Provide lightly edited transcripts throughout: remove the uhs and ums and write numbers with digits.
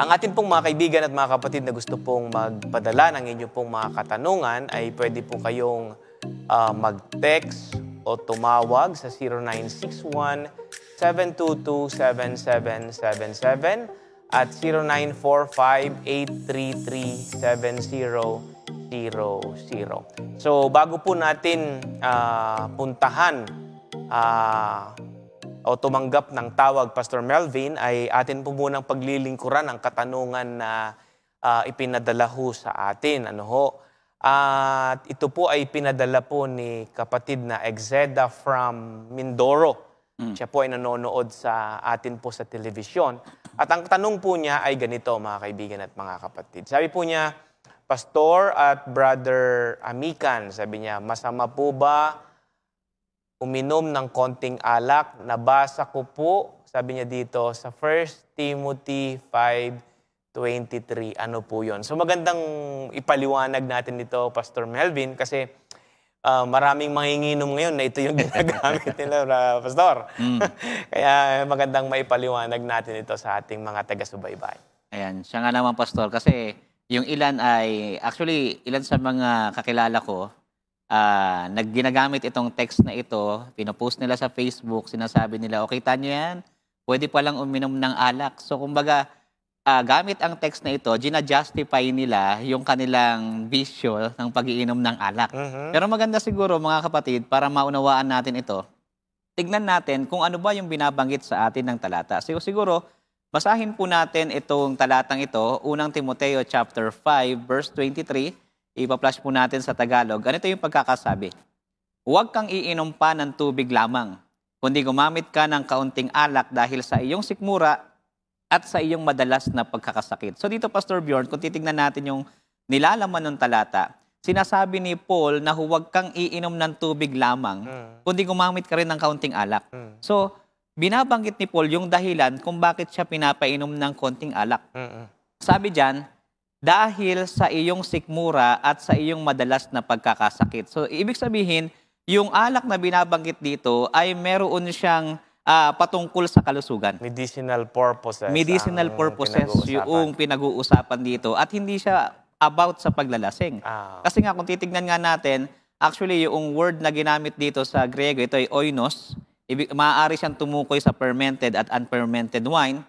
Ang atin pong mga kaibigan at mga kapatid na gusto pong magpadala ng inyong pong mga katanungan ay pwede po kayong mag-text o tumawag sa 0961-722-7777 at 0945-833-7000. So bago po natin puntahan o tumanggap ng tawag, Pastor Melvin, ay atin po munang paglilingkuran ang katanungan na ipinadala ho sa atin. Ano ho? At ito po ay pinadala po ni kapatid na Exeda from Mindoro. Siya po ay nanonood sa atin po sa telebisyon. At ang tanong po niya ay ganito, mga kaibigan at mga kapatid. Sabi po niya, Pastor at Brother Amican, sabi niya, masama po ba uminom ng konting alak? Nabasa ko po, sabi niya dito, sa 1 Timothy 5:23. Ano po yun? So magandang ipaliwanag natin dito, Pastor Melvin, kasi maraming manginginom ngayon na ito yung ginagamit nila, Pastor. Kaya magandang maipaliwanag natin ito sa ating mga taga-subaybay. Ayan, siya nga naman, Pastor, kasi yung ilan ay, actually, ilan sa mga kakilala ko, nagginagamit itong text na ito, pinopost nila sa Facebook, sinasabi nila, okay, tanyo yan, pwede palang uminom ng alak. So, kumbaga, gamit ang text na ito, gina-justify nila yung kanilang bisyo ng pag-iinom ng alak. Pero maganda siguro, mga kapatid, para maunawaan natin ito, tignan natin kung ano ba yung binabanggit sa atin ng talata. Siguro, basahin po natin itong talatang ito, unang Timoteo chapter 5, verse 23, ipa-flash po natin sa Tagalog. Ganito yung pagkakasabi. Huwag kang iinom pa ng tubig lamang, kundi gumamit ka ng kaunting alak dahil sa iyong sikmura at sa iyong madalas na pagkakasakit. So dito, Pastor Bjorn, kung titignan natin yung nilalaman ng talata, sinasabi ni Paul na huwag kang iinom ng tubig lamang, kundi gumamit ka rin ng kaunting alak. So, binabanggit ni Paul yung dahilan kung bakit siya pinapainom ng konting alak. Sabi diyan, dahil sa iyong sikmura at sa iyong madalas na pagkakasakit. So, ibig sabihin, yung alak na binabanggit dito ay meron siyang patungkol sa kalusugan. Medicinal purposes. Medicinal purposes yung pinag-uusapan dito. At hindi siya about sa paglalasing. Kasi nga, kung titignan nga natin, actually, yung word na ginamit dito sa Griego, ito ay oinos. Maaari siyang tumukoy sa fermented at unfermented wine.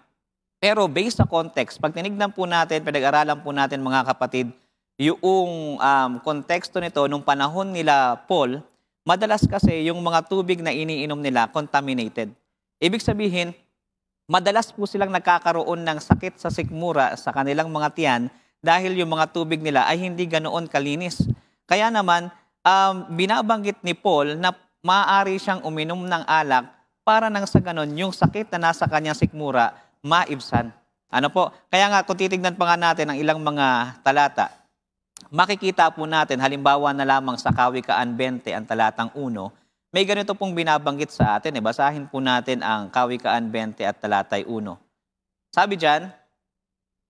Pero based sa context, pag tinignan po natin, pinag-aralan po natin mga kapatid, yung konteksto nito, nung panahon nila Paul, madalas kasi yung mga tubig na iniinom nila, contaminated. Ibig sabihin, madalas po silang nagkakaroon ng sakit sa sikmura sa kanilang mga tiyan dahil yung mga tubig nila ay hindi ganoon kalinis. Kaya naman, binabanggit ni Paul na maaari siyang uminom ng alak para nang sa ganon, yung sakit na nasa kanyang sikmura, maibsan. Ano po? Kaya nga, kung titignan pa nga natin ang ilang mga talata, makikita po natin, halimbawa na lamang sa Kawikaan 20, ang talatang 1, may ganito pong binabanggit sa atin. Basahin po natin ang Kawikaan 20 at talatay 1. Sabi dyan,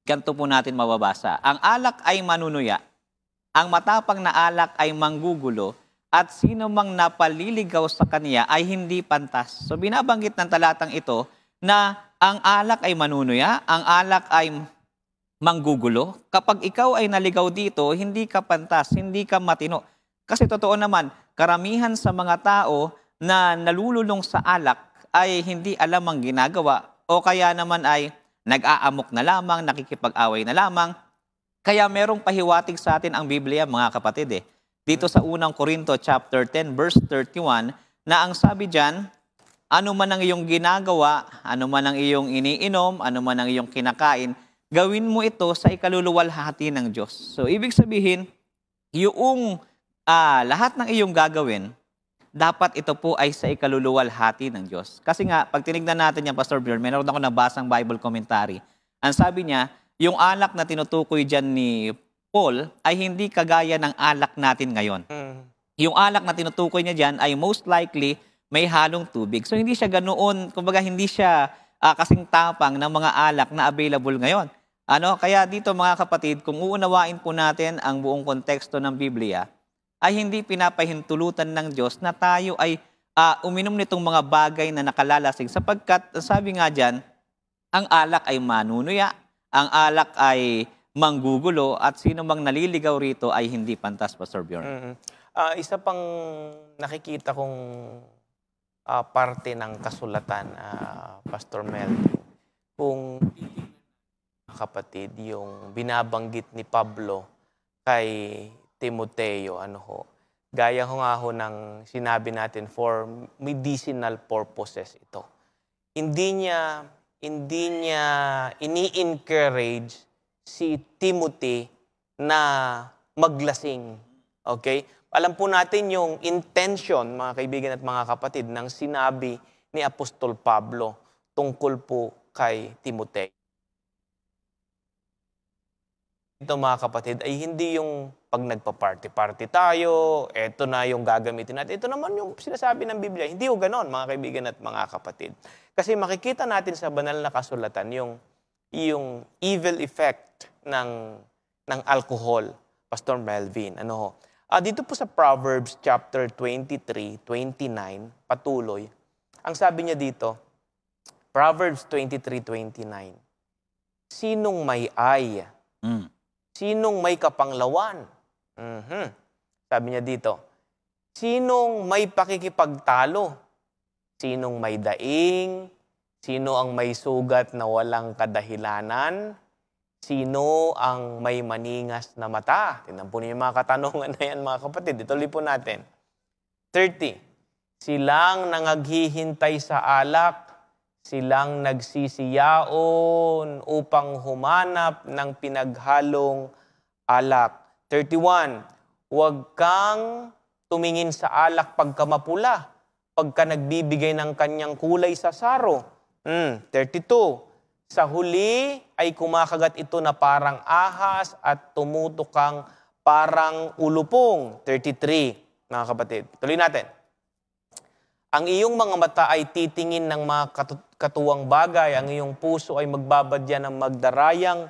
ganito po natin mababasa, ang alak ay manunuya, ang matapang na alak ay manggugulo, at sino mang napaliligaw sa kanya ay hindi pantas. So binabanggit ng talatang ito na ang alak ay manunuya, ang alak ay manggugulo. Kapag ikaw ay naligaw dito, hindi ka pantas, hindi ka matino. Kasi totoo naman, karamihan sa mga tao na nalululong sa alak ay hindi alam ang ginagawa o kaya naman ay nag-aamok na lamang, nakikipag-away na lamang. Kaya merong pahiwatig sa atin ang Biblia, mga kapatid. Dito sa unang Korinto chapter 10, verse 31, na ang sabi dyan, ano man ang iyong ginagawa, ano man ang iyong iniinom, ano man ang iyong kinakain, gawin mo ito sa ikaluluwalhati ng Diyos. So, ibig sabihin, yung lahat ng iyong gagawin, dapat ito po ay sa ikaluluwalhati ng Diyos. Kasi nga, pag tinignan natin yan, Pastor Bjorn, meron ako nabasang Bible commentary. Ang sabi niya, yung alak na tinutukoy dyan ni Paul ay hindi kagaya ng alak natin ngayon. Yung alak na tinutukoy niya dyan ay most likely may halong tubig. So hindi siya ganoon, kumbaga hindi siya kasing tapang ng mga alak na available ngayon. Kaya dito mga kapatid, kung uunawain po natin ang buong konteksto ng Biblia, ay hindi pinapahintulutan ng Diyos na tayo ay uminom nitong mga bagay na nakalalasing sapagkat sabi nga dyan, ang alak ay manunuya, ang alak ay manggugulo, at sino mang naliligaw rito ay hindi pantas, Pastor Bjorn. Isa pang nakikita kong parte ng kasulatan, Pastor Mel, kung kapatid, yung binabanggit ni Pablo kay Timoteo, gaya ho nga ho ng sinabi natin, for medicinal purposes ito. Hindi niya ini-encourage si Timothy na maglasing. Okay? Alam po natin yung intention, mga kaibigan at mga kapatid, ng sinabi ni Apostol Pablo tungkol po kay Timothy. Ito mga kapatid ay hindi yung pag nagpa-party-party tayo, eto na yung gagamitin natin. Ito naman yung sinasabi ng Biblia. Hindi yung ganon, mga kaibigan at mga kapatid. Kasi makikita natin sa banal na kasulatan yung evil effect ng alcohol, Pastor Melvin. Dito po sa Proverbs chapter 23, 29, patuloy. Ang sabi niya dito, Proverbs 23:29, sinong may ay? Sinong may kapanglawan? Sabi niya dito, sinong may pakikipagtalo? Sinong may daing? Sino ang may sugat na walang kadahilanan? Sino ang may maningas na mata? Tingnan po niyo yung mga katanungan na yan, mga kapatid. Ituloy po natin. 30. Silang nangaghihintay sa alak, silang nagsisiyaon upang humanap ng pinaghalong alak. 31. Huwag kang tumingin sa alak pagka mapula, pagka nagbibigay ng kanyang kulay sa saro. 32. Sa huli ay kumakagat ito na parang ahas at tumutukang parang ulupong. 33. Mga kapatid, tuloy natin. Ang iyong mga mata ay titingin ng mga katuwang bagay. Ang iyong puso ay magbabadya ng magdarayang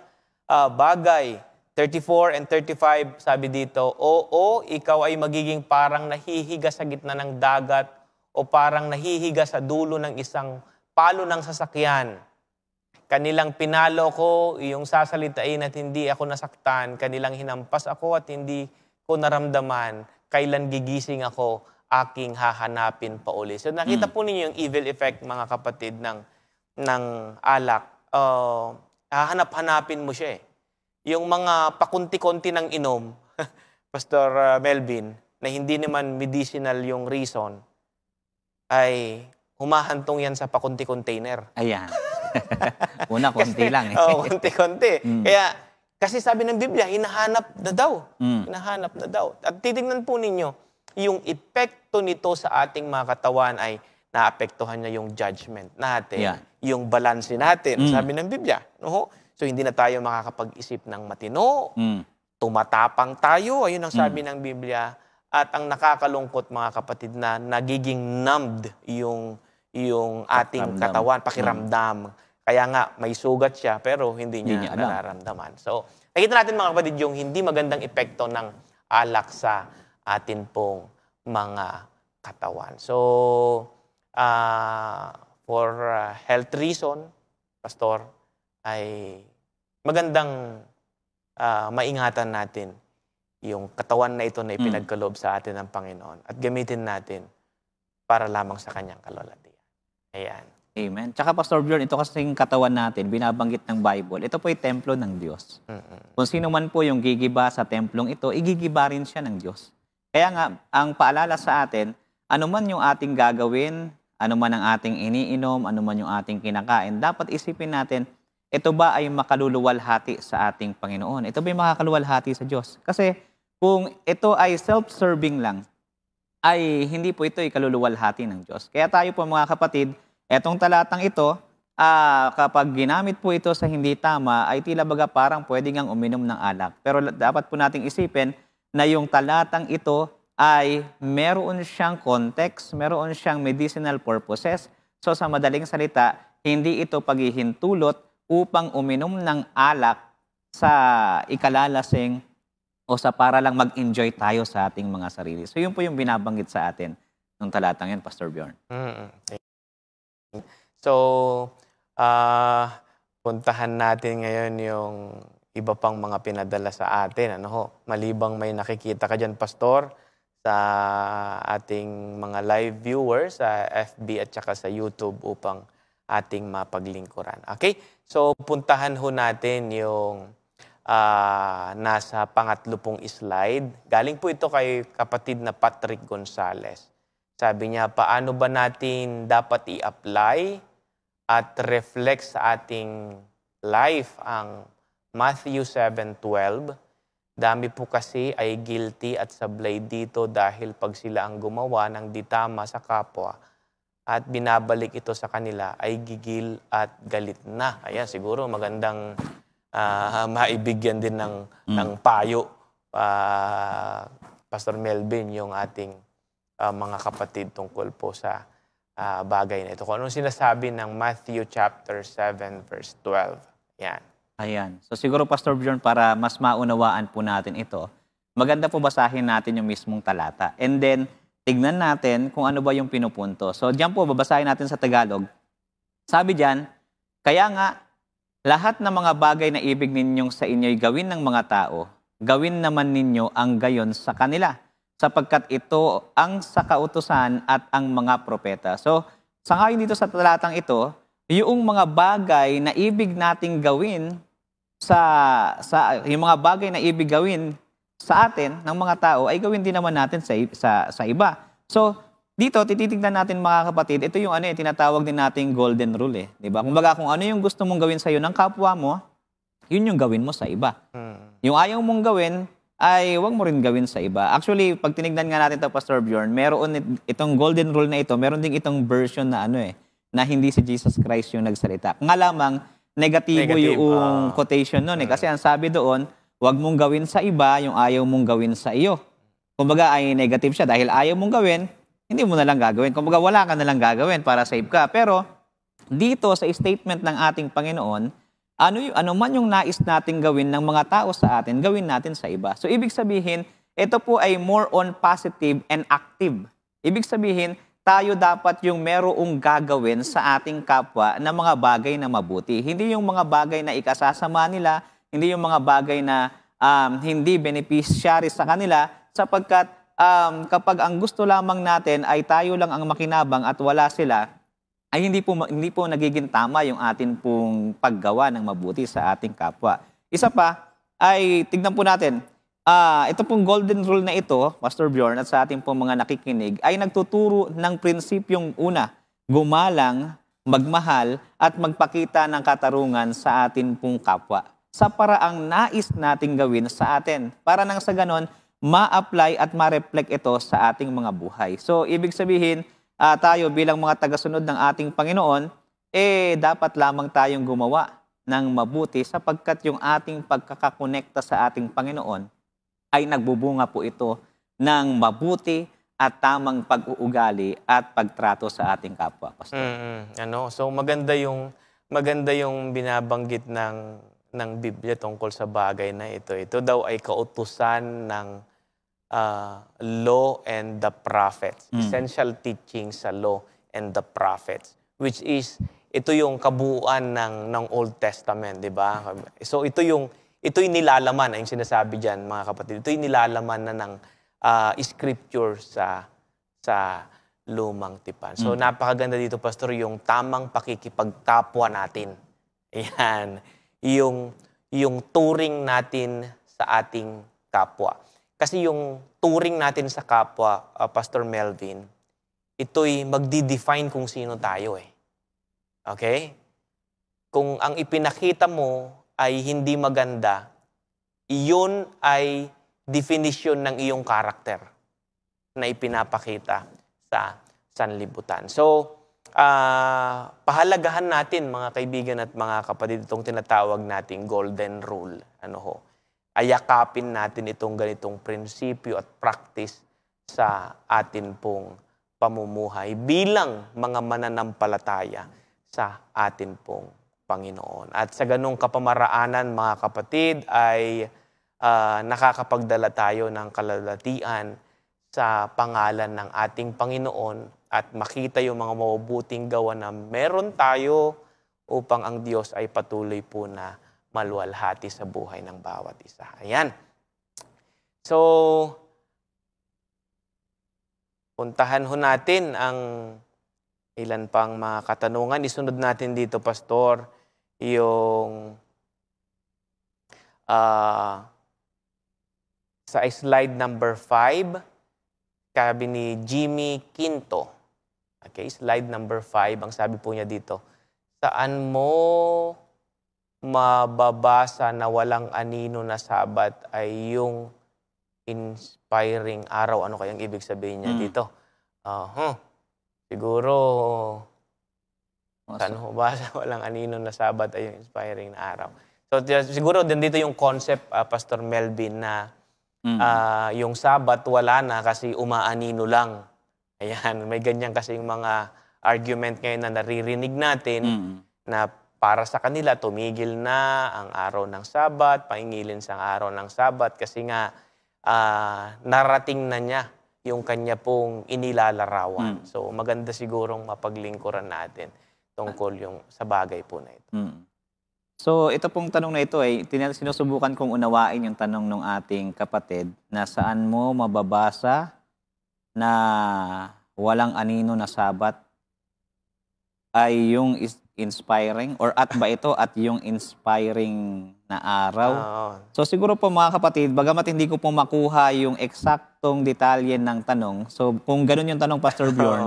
bagay. 34 and 35, sabi dito, oo, ikaw ay magiging parang nahihiga sa gitna ng dagat o parang nahihiga sa dulo ng isang palo ng sasakyan. Kanilang pinalo ko, iyong sasalitain at hindi ako nasaktan. Kanilang hinampas ako at hindi ko naramdaman. Kailan gigising ako, aking hahanapin pa uli. So nakita po ninyo yung evil effect, mga kapatid, ng alak. Hahanap-hanapin mo siya eh. Yung mga pakunti-kunti ng inom, Pastor Melvin, na hindi naman medicinal yung reason, ay humahantong yan sa pakunti-container. Ayan. Una, konti lang eh. Konti-konti. Kaya, kasi sabi ng Biblia, hinahanap na daw. Hinahanap na daw. At titignan po ninyo, yung epekto nito sa ating mga katawan ay naapektuhan niya yung judgment natin, yung balanse natin. Sabi ng Biblia. So, hindi na tayo makakapag-isip ng matino. Tumatapang tayo. Ayun ang sabi ng Biblia. At ang nakakalungkot, mga kapatid, na nagiging numbed yung ating katawan, pakiramdam. Kaya nga, may sugat siya, pero hindi niya nararamdaman. So, nakita natin, mga kapatid, yung hindi magandang epekto ng alak sa atin pong mga katawan. So, for health reason, Pastor, ay magandang maingatan natin yung katawan na ito na ipinagkaloob sa atin ng Panginoon at gamitin natin para lamang sa kanyang kalwalhatian. Ayan. Amen. Tsaka Pastor Bjorn, ito kasing katawan natin, binabanggit ng Bible, ito po ay templo ng Diyos. Kung sino man po yung gigiba sa templong ito, igigiba rin siya ng Diyos. Kaya nga, ang paalala sa atin, ano man yung ating gagawin, ano man ang ating iniinom, ano man yung ating kinakain, dapat isipin natin, ito ba ay makaluluwalhati sa ating Panginoon? Ito ba ay makakaluwalhati sa Diyos? Kasi kung ito ay self-serving lang, ay hindi po ito ay kaluluwalhati ng Diyos. Kaya tayo po, mga kapatid, etong talatang ito, kapag ginamit po ito sa hindi tama, ay tila baga parang pwede ngang uminom ng alak. Pero dapat po nating isipin na yung talatang ito ay meron siyang context, meron siyang medicinal purposes. So sa madaling salita, hindi ito paghihintulot upang uminom ng alak sa ikalalasing o sa para lang mag-enjoy tayo sa ating mga sarili. So yun po yung binabanggit sa atin ng talatang yan, Pastor Bjorn. So, puntahan natin ngayon yung iba pang mga pinadala sa atin. Ano ho? Malibang may nakikita ka dyan, Pastor, sa ating mga live viewers sa FB at saka sa YouTube upang ating mapaglingkuran. Okay? So, puntahan ho natin yung nasa pangatlo pong slide. Galing po ito kay kapatid na Patrick Gonzales. Sabi niya, paano ba natin dapat i-apply at reflect sa ating life ang Matthew 7:12? Dami po kasi ay guilty at sablay dito dahil pag sila ang gumawa ng di tama sa kapwa at binabalik ito sa kanila ay gigil at galit na. Ayan, siguro magandang maibigyan din ng payo, Pastor Melvin, yung ating mga kapatid tungkol po sa bagay na ito. Kung anong sinasabi ng Matthew chapter 7 verse 12. Yan. Ayan. So siguro, Pastor Bjorn, para mas maunawaan po natin ito, maganda po basahin natin yung mismong talata. And then, tignan natin kung ano ba yung pinupunto. So diyan po, babasahin natin sa Tagalog. Sabi diyan, kaya nga, lahat ng mga bagay na ibig ninyong sa inyo'y gawin ng mga tao, gawin naman ninyo ang gayon sa kanila, sapagkat ito ang sa kautusan at ang mga propeta. So, sangayon dito sa talatang ito, yung mga bagay na ibig nating gawin yung mga bagay na ibig gawin sa atin ng mga tao ay gawin din naman natin sa iba. So, dito tititignan natin, mga kapatid, ito yung tinatawag din nating golden rule, di ba? Kumbaga, kung ano yung gusto mong gawin sa iyo ng kapwa mo, yun yung gawin mo sa iba. Yung ayaw mong gawin ay huwag mo rin gawin sa iba. Actually, pag tinignan nga natin ito, Pastor Bjorn, meron itong golden rule na ito, meron ding itong version na na hindi si Jesus Christ yung nagsalita. Nga lamang, negatibo yung quotation nun Kasi ang sabi doon, huwag mong gawin sa iba yung ayaw mong gawin sa iyo. Kumbaga ay negative siya dahil ayaw mong gawin, hindi mo na lang gagawin. Kumbaga wala ka na lang gagawin para save ka. Pero dito sa statement ng ating Panginoon, ano man yung nais nating gawin ng mga tao sa atin, gawin natin sa iba. So ibig sabihin, ito po ay more on positive and active. Ibig sabihin, tayo dapat yung merong gagawin sa ating kapwa na mga bagay na mabuti. Hindi yung mga bagay na ikasasama nila, hindi yung mga bagay na hindi beneficiary sa kanila, sapagkat kapag ang gusto lamang natin ay tayo lang ang makinabang at wala sila, ay hindi po nagiging tama yung atin pong paggawa ng mabuti sa ating kapwa. Isa pa, ay tignan po natin, ito pong golden rule na ito, Pastor Bjorn, at sa ating pong mga nakikinig, ay nagtuturo ng prinsipyong una, gumalang, magmahal, at magpakita ng katarungan sa atin pong kapwa sa paraang nais nating gawin sa atin. Para nang sa ganon, ma-apply at ma-reflect ito sa ating mga buhay. So, ibig sabihin, tayo bilang mga tagasunod ng ating Panginoon, dapat lamang tayong gumawa ng mabuti sapagkat yung ating pagkakakonekta sa ating Panginoon ay nagbubunga po ito ng mabuti at tamang pag-uugali at pagtrato sa ating kapwa, Pastor. So, maganda yung binabanggit ng Biblia tungkol sa bagay na ito. Ito daw ay kautusan ng law and the prophets. Essential teachings sa law and the prophets. Which is, ito yung kabuuan ng Old Testament, di ba? So ito yung nilalaman, yung sinasabi dyan, mga kapatid. Ito yung nilalaman na ng scripture sa lumang tipan. So napakaganda dito, Pastor, yung tamang pakikipagkapwa natin. Ayan. Yung turing natin sa ating kapwa. Kasi yung turing natin sa kapwa, Pastor Melvin, ito'y magdi-define kung sino tayo Okay? Kung ang ipinakita mo ay hindi maganda, iyon ay definition ng iyong karakter na ipinapakita sa sanlibutan. So, pahalagahan natin, mga kaibigan at mga kapatid, itong tinatawag nating golden rule. Ayakapin natin itong ganitong prinsipyo at practice sa atin pong pamumuhay bilang mga mananampalataya sa atin pong Panginoon. At sa ganung kapamaraanan, mga kapatid, ay nakakapagdala tayo ng kalalatian sa pangalan ng ating Panginoon at makita yung mga mabubuting gawa na meron tayo upang ang Diyos ay patuloy po na maluwalhati sa buhay ng bawat isa. Ayan. So, puntahan ho natin ang ilan pang mga katanungan. Isunod natin dito, Pastor, yung sa slide number 5, sabi ni Jimmy Quinto. Okay, slide number 5, ang sabi po niya dito, saan mo mababasa na walang anino na Sabat ay yung inspiring araw? Ano kayang ibig sabihin niya dito? Siguro, saan mo basa walang anino na Sabat ay yung inspiring na araw? So, siguro din dito yung concept, Pastor Melvin, na yung Sabat wala na kasi umaanino lang. Ayan, may ganyan kasi yung mga argument ngayon na naririnig natin na para sa kanila tumigil na ang araw ng Sabat, paingilin sa araw ng Sabat kasi nga narating na niya yung kanya pong inilalarawan. So maganda sigurong mapaglingkuran natin tungkol yung sa bagay po na ito. So, ito pong tanong na ito ay sinusubukan kong unawain yung tanong ng ating kapatid na saan mo mababasa na walang anino na Sabat ay yung inspiring or at ba ito at yung inspiring na araw. So, siguro po mga kapatid, bagamat hindi ko po makuha yung eksaktong detalye ng tanong, so kung ganun yung tanong, Pastor Bjorn,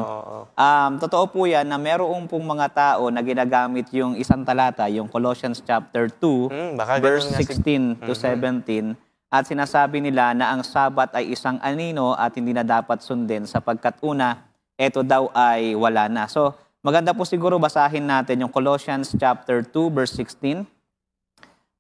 totoo po yan na merong pong mga tao na ginagamit yung isang talata, yung Colossians chapter 2, verse 16 to 17, at sinasabi nila na ang Sabat ay isang anino at hindi na dapat sundin sapagkat una, ito daw ay wala na. So, maganda po siguro basahin natin yung Colossians chapter 2, verse 16.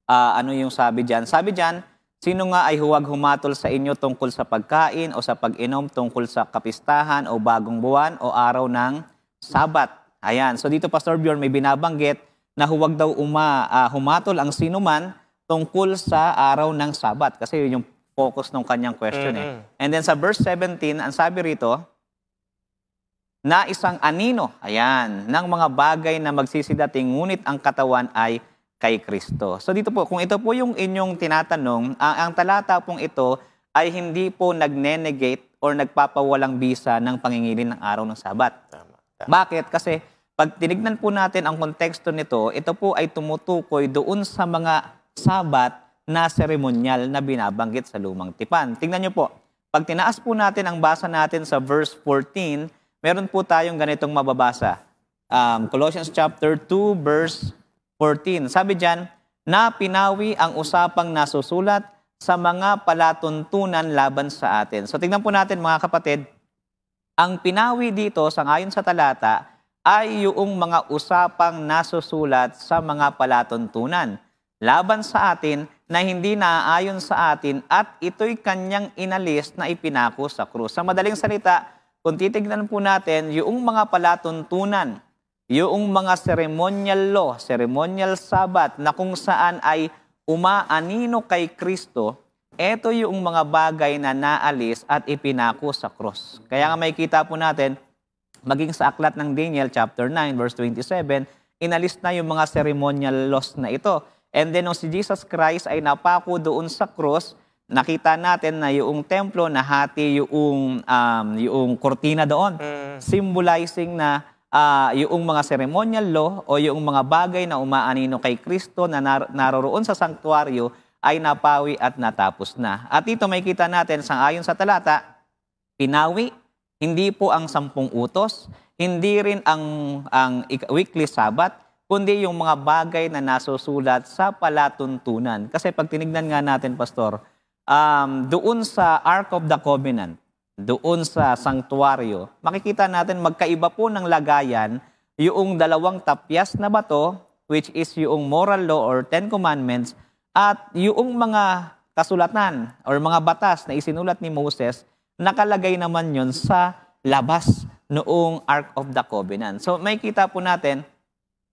Ano yung sabi dyan? Sabi dyan, sino nga ay huwag humatol sa inyo tungkol sa pagkain o sa pag-inom, tungkol sa kapistahan o bagong buwan o araw ng Sabat. Ayan. So dito, Pastor Bjorn, may binabanggit na huwag daw humatol ang sinuman tungkol sa araw ng Sabat. Kasi yun yung focus ng kanyang question. And then sa verse 17, ang sabi rito, na isang anino, ayan, ng mga bagay na magsisidating, ngunit ang katawan ay kay Kristo. So dito po, kung ito po yung inyong tinatanong, ang talata pong ito ay hindi po nagne-negate or nagpapawalang bisa ng pangingilin ng araw ng Sabat. Bakit? Kasi pag tinignan po natin ang konteksto nito, ito po ay tumutukoy doon sa mga Sabat na seremonyal na binabanggit sa Lumang Tipan. Tingnan nyo po, pag tinaas po natin ang basa natin sa verse 14, meron po tayong ganitong mababasa. Colossians chapter 2, verse 14. Sabi dyan, na pinawi ang usapang nasusulat sa mga palatuntunan laban sa atin. So tingnan po natin mga kapatid, ang pinawi dito, sangayon sa talata, ay yung mga usapang nasusulat sa mga palatuntunan laban sa atin na hindi naaayon sa atin at ito'y kanyang inalis na ipinako sa krus. Sa madaling salita, kung titignan po natin, yung mga palatuntunan, yung mga ceremonial law, ceremonial Sabat na kung saan ay umaanino kay Kristo, ito yung mga bagay na naalis at ipinako sa cross. Kaya nga may kita po natin, maging sa aklat ng Daniel chapter 9 verse 27, inalis na yung mga ceremonial laws na ito. And then nung si Jesus Christ ay napako doon sa cross, nakita natin na yung templo nahati yung kortina doon, symbolizing na yung mga ceremonial law o yung mga bagay na umaanino kay Kristo na naroroon sa sanktuaryo ay napawi at natapos na. At ito may kita natin ayon sa talata, pinawi, hindi po ang 10 utos, hindi rin ang weekly Sabat, kundi yung mga bagay na nasusulat sa palatuntunan. Kasi pag tinignan nga natin, Pastor, doon sa Ark of the Covenant, doon sa sanktuaryo, makikita natin magkaiba po ng lagayan yung 2 tapyas na bato, which is yung moral law or 10 commandments, at yung mga kasulatan or mga batas na isinulat ni Moses, nakalagay naman yun sa labas noong Ark of the Covenant. So may kita po natin,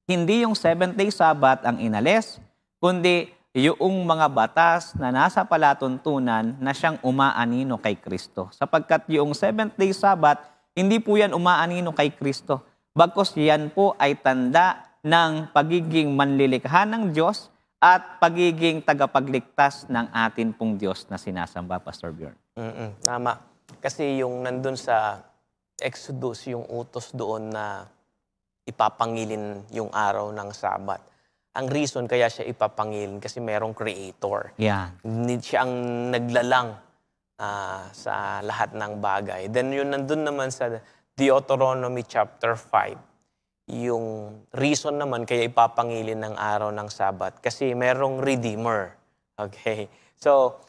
hindi yung 7th-day Sabbath ang inalis, kundi yung mga batas na nasa palatuntunan na siyang umaanino kay Kristo. Sapagkat yung 7th-day Sabbath, hindi po yan umaanino kay Kristo. Bagkus yan po ay tanda ng pagiging manlilikha ng Diyos at pagiging tagapagligtas ng atin pong Diyos na sinasamba, Pastor Bjorn. Tama. Kasi yung nandun sa Exodus, yung utos doon na ipapangilin yung araw ng Sabat. Ang reason kaya siya ipapangilin kasi merong creator. Siya ang naglalang sa lahat ng bagay. Then yun nandun naman sa Deuteronomy chapter 5. Yung reason naman kaya ipapangilin ng araw ng Sabat kasi merong Redeemer. Okay? So,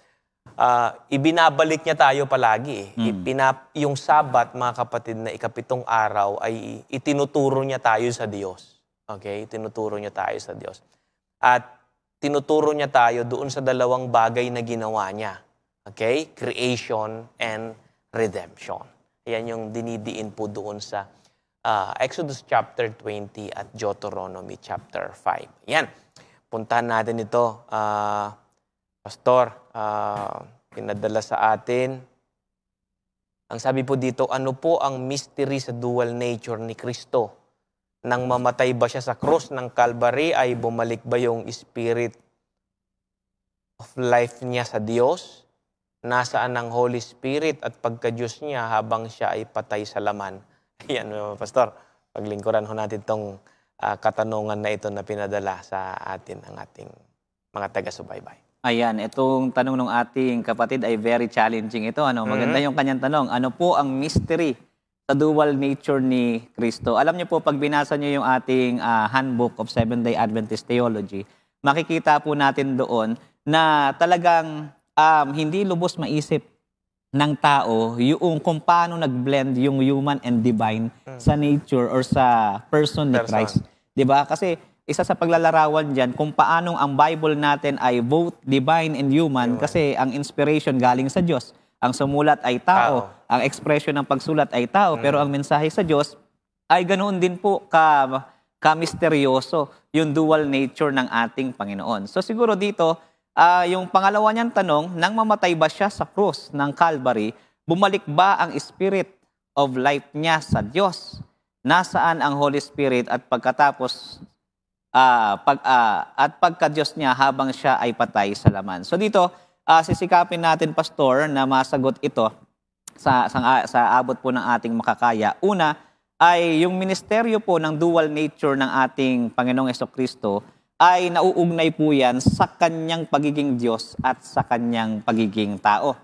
ibinabalik niya tayo palagi. Yung Sabat, mga kapatid, na ikapitong araw ay itinuturo niya tayo sa Diyos. Okay? Tinuturo niya tayo sa Diyos. At tinuturo niya tayo doon sa dalawang bagay na ginawa niya. Okay? Creation and redemption. Ayan yung dinidiin po doon sa Exodus chapter 20 at Deuteronomy chapter 5. Yan. Puntahan natin ito. Pastor, pinadala sa atin. Ang sabi po dito, ano po ang mystery sa dual nature ni Kristo? Nang mamatay ba siya sa krus ng Calvary, ay bumalik ba yung spirit of life niya sa Diyos? Nasaan ang Holy Spirit at pagka-Diyos niya habang siya ay patay sa laman? Ayan, Pastor, paglingkuran ho natin itong katanungan na ito na pinadala sa atin ang ating mga taga-subaybay. Ayan, itong tanong ng ating kapatid ay very challenging ito. Maganda yung kanyang tanong. Ano po ang mystery sa dual nature ni Kristo? Alam niyo po, pag binasa niyo yung ating Handbook of Seventh-day Adventist Theology, makikita po natin doon na talagang hindi lubos maisip ng tao yung kung paano nag-blend yung human and divine sa nature or sa person ni Christ. 'Di ba? Kasi isa sa paglalarawan diyan kung paano ang Bible natin ay both divine and human kasi ang inspiration galing sa Diyos. Ang sumulat ay tao, ang expression ng pagsulat ay tao, pero ang mensahe sa Diyos ay ganoon din po ka-misteryoso yung dual nature ng ating Panginoon. So siguro dito yung pangalawa niyang tanong, nang mamatay ba siya sa krus ng Calvary, bumalik ba ang spirit of life niya sa Diyos? Nasaan ang Holy Spirit at pagkatapos pagka-Diyos niya habang siya ay patay sa laman? So dito, sisikapin natin, Pastor, na masagot ito sa abot po ng ating makakaya. Una ay yung ministeryo po ng dual nature ng ating Panginoong Jesucristo ay nauugnay po yan sa kanyang pagiging Diyos at sa kanyang pagiging tao.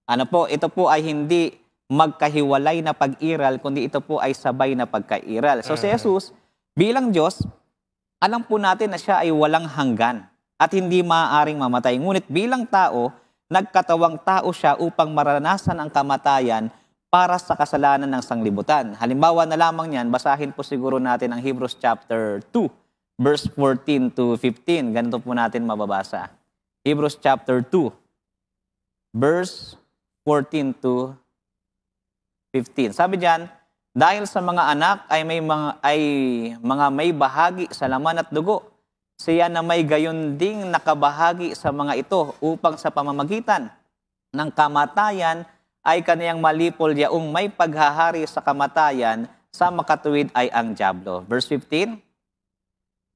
Ito po ay hindi magkahiwalay na pag-iral, kundi ito po ay sabay na pagkairal. So si Jesus, bilang Diyos, alam po natin na siya ay walang hanggan at hindi maaaring mamatay. Ngunit bilang tao, nagkatawang tao siya upang maranasan ang kamatayan para sa kasalanan ng sanglibutan. Halimbawa na lamang yan, basahin po siguro natin ang Hebrews chapter 2. Verse 14 to 15, ganito po natin mababasa. Hebrews chapter 2, verse 14 to 15. Sabi diyan, dahil sa mga anak ay mga may bahagi sa laman at dugo, siya na may gayon ding nakabahagi sa mga ito upang sa pamamagitan ng kamatayan ay kaniyang malipol yaong may paghahari sa kamatayan sa makatuwid ay ang dyablo. Verse 15,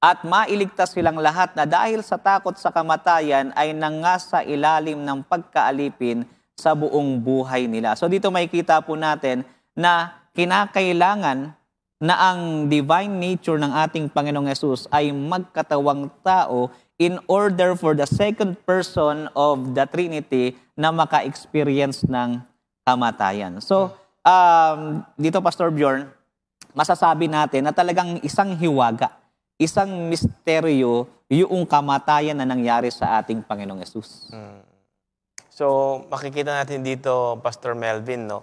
at mailigtas silang lahat na dahil sa takot sa kamatayan ay nangasa ilalim ng pagkaalipin sa buong buhay nila. So dito makikita po natin na kinakailangan na ang divine nature ng ating Panginoong Yesus ay magkatawang tao in order for the second person of the Trinity na maka-experience ng kamatayan. So dito, Pastor Bjorn, masasabi natin na talagang isang hiwaga, isang misteryo yung kamatayan na nangyari sa ating Panginoong Yesus. So, makikita natin dito, Pastor Melvin, no?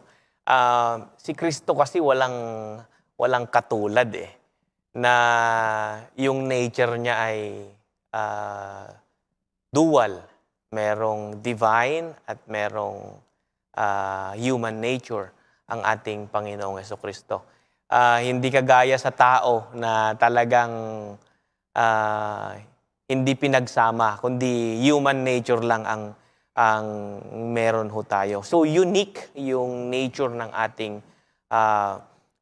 Si Kristo kasi walang katulad na yung nature niya ay dual. Merong divine at merong human nature ang ating Panginoong Jesucristo. Hindi kagaya sa tao na talagang hindi pinagsama, kundi human nature lang ang meron ho tayo. So unique yung nature ng ating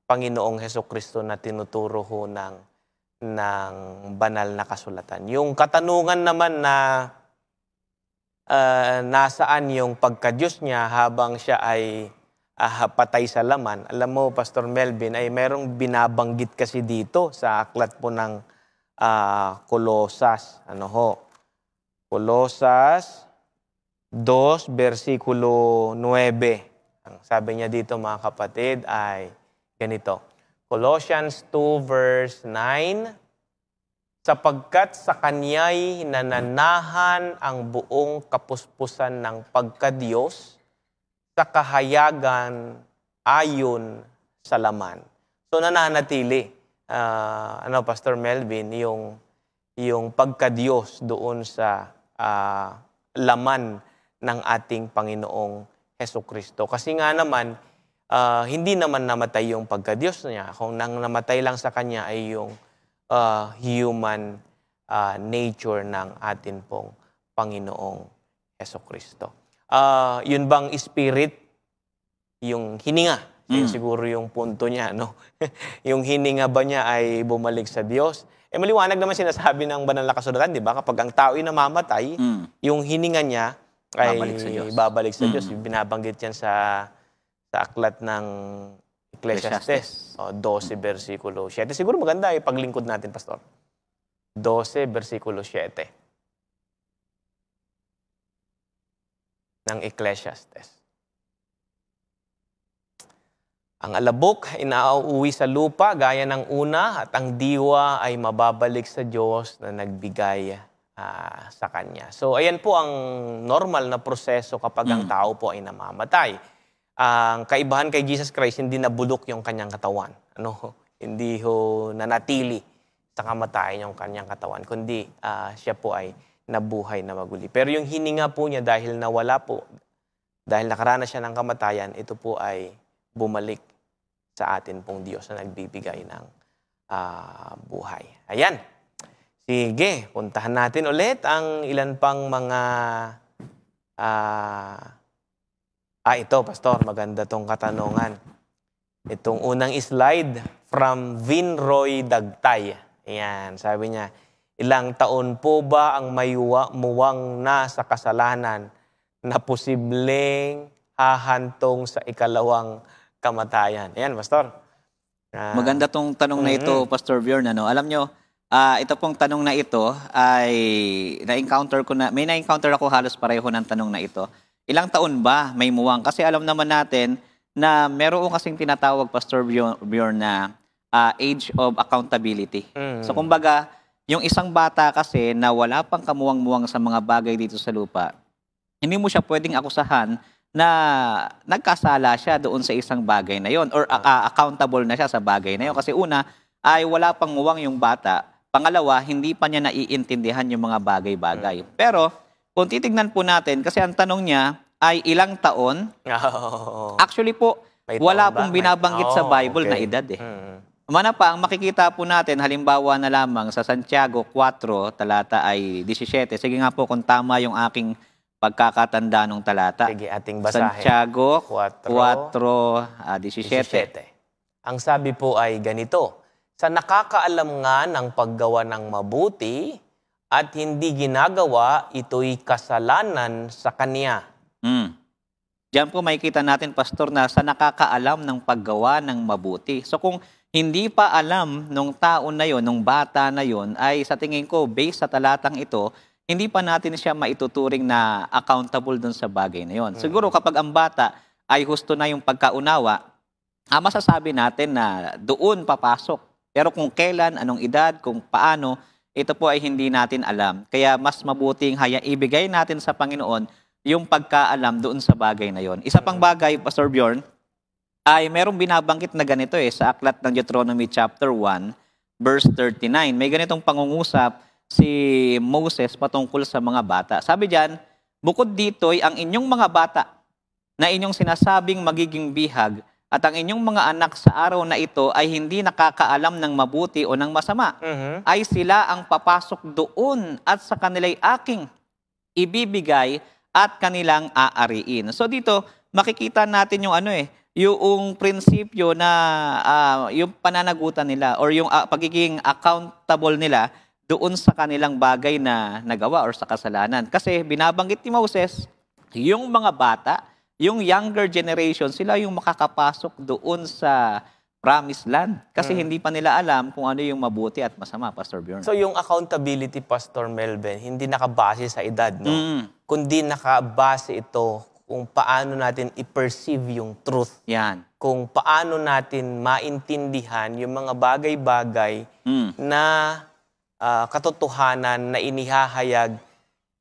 Panginoong Jesucristo na tinuturo ho ng ng banal na kasulatan. Yung katanungan naman na nasaan yung pagka-Diyos niya habang siya ay patay sa laman. Alam mo, Pastor Melvin, ay merong binabanggit kasi dito sa aklat po ng Kolosas. Ano ho? Kolosas 2, versikulo 9. Ang sabi niya dito, mga kapatid, ay ganito. Colossians 2, verse 9, sapagkat sa Kanya'y nananahan ang buong kapuspusan ng pagka-Diyos sa kahayagan ayon sa laman. So nananatili, Pastor Melvin, yung pagka-Diyos doon sa laman ng ating Panginoong Hesukristo. Kasi nga naman, hindi naman namatay yung pagka-Diyos niya. Kung nang namatay lang sa Kanya ay yung human nature ng atin pong Panginoong Hesukristo. Yun bang spirit, yung hininga, yun siguro yung punto niya, no? Yung hininga ba niya ay bumalik sa Diyos? Maliwanag naman sinasabi ng banal na kasulatan, di ba? Kapag ang tao'y namamatay, yung hininga niya ay babalik sa Diyos. Binabanggit yan sa aklat ng Ecclesiastes, 12, versikulo 7. Siguro maganda paglingkod natin, Pastor. 12, versikulo 7 ng Ecclesiastes. Ang alabok ay nauuwi sa lupa gaya ng una at ang diwa ay mababalik sa Diyos na nagbigay sa Kanya. So, ayan po ang normal na proseso kapag ang tao po ay namamatay. Ang kaibahan kay Jesus Christ, hindi nabulok yung kanyang katawan. Hindi ho nanatili sa kamatayan yung kanyang katawan, kundi siya po ay nabuhay na maguli. Pero yung hininga po niya dahil nawala po, dahil nakaranas siya ng kamatayan, ito po ay bumalik sa atin pong Diyos na nagbibigay ng buhay. Ayan. Sige, puntahan natin ulit ang ilan pang mga ito, Pastor, maganda tong katanungan. Itong unang slide from Vinroy Dagtay. Ayan, sabi niya, ilang taon po ba ang may muwang na sa kasalanan na posibleng hahantong sa ikalawang kamatayan? Ayan, Pastor. Maganda tong tanong na ito, Pastor Bjorn. Alam nyo, ito pong tanong na ito ay may na-encounter ako halos pareho ng tanong na ito. Ilang taon ba may muwang? Kasi alam naman natin na meron kasing tinatawag, Pastor Bjorn, na age of accountability. So kumbaga, yung isang bata kasi na wala pang kamuwang-muwang sa mga bagay dito sa lupa, hindi mo siya pwedeng akusahan na nagkasala siya doon sa isang bagay na yon or accountable na siya sa bagay na yon. Kasi una, ay wala pang muwang yung bata. Pangalawa, hindi pa niya naiintindihan yung mga bagay-bagay. Pero, kung titignan po natin, kasi ang tanong niya ay ilang taon. Actually po, wala pong binabanggit sa Bible na edad eh. Mana pa, ang makikita po natin, halimbawa na lamang sa Santiago 4, talata ay 17. Sige nga po kung tama yung aking pagkakatanda ng talata. Sige, ating basahin. Santiago 4:17. Ang sabi po ay ganito, sa nakakaalam nga ng paggawa ng mabuti at hindi ginagawa, ito'y kasalanan sa kanya. Diyan po makikita natin, Pastor, na sa nakakaalam ng paggawa ng mabuti. So kung hindi pa alam nung tao na yon, nung bata na yon, ay sa tingin ko, based sa talatang ito, hindi pa natin siya maituturing na accountable dun sa bagay na yon. Siguro kapag ang bata ay husto na yung pagkaunawa, masasabi natin na doon papasok. Pero kung kailan, anong edad, kung paano, ito po ay hindi natin alam. Kaya mas mabuting ibigay natin sa Panginoon yung pagkaalam doon sa bagay na yon. Isa pang bagay, Pastor Bjorn, ay merong binabanggit na ganito sa aklat ng Deuteronomy chapter 1, verse 39. May ganitong pangungusap si Moses patungkol sa mga bata. Sabi diyan, bukod dito'y ang inyong mga bata na inyong sinasabing magiging bihag at ang inyong mga anak sa araw na ito ay hindi nakakaalam ng mabuti o ng masama, ay sila ang papasok doon at sa kanila'y aking ibibigay at kanilang aariin. So dito, makikita natin yung yung prinsipyo na yung pananagutan nila or yung pagiging accountable nila doon sa kanilang bagay na nagawa or sa kasalanan. Kasi binabanggit ni Moses, yung mga bata, yung younger generation, sila yung makakapasok doon sa promised land. Kasi hindi pa nila alam kung ano yung mabuti at masama, Pastor Bjorn. So yung accountability, Pastor Melvin, hindi nakabase sa edad, no? Kundi nakabase ito kung paano natin i-perceive yung truth. Yan. Kung paano natin maintindihan yung mga bagay-bagay na katotohanan na inihahayag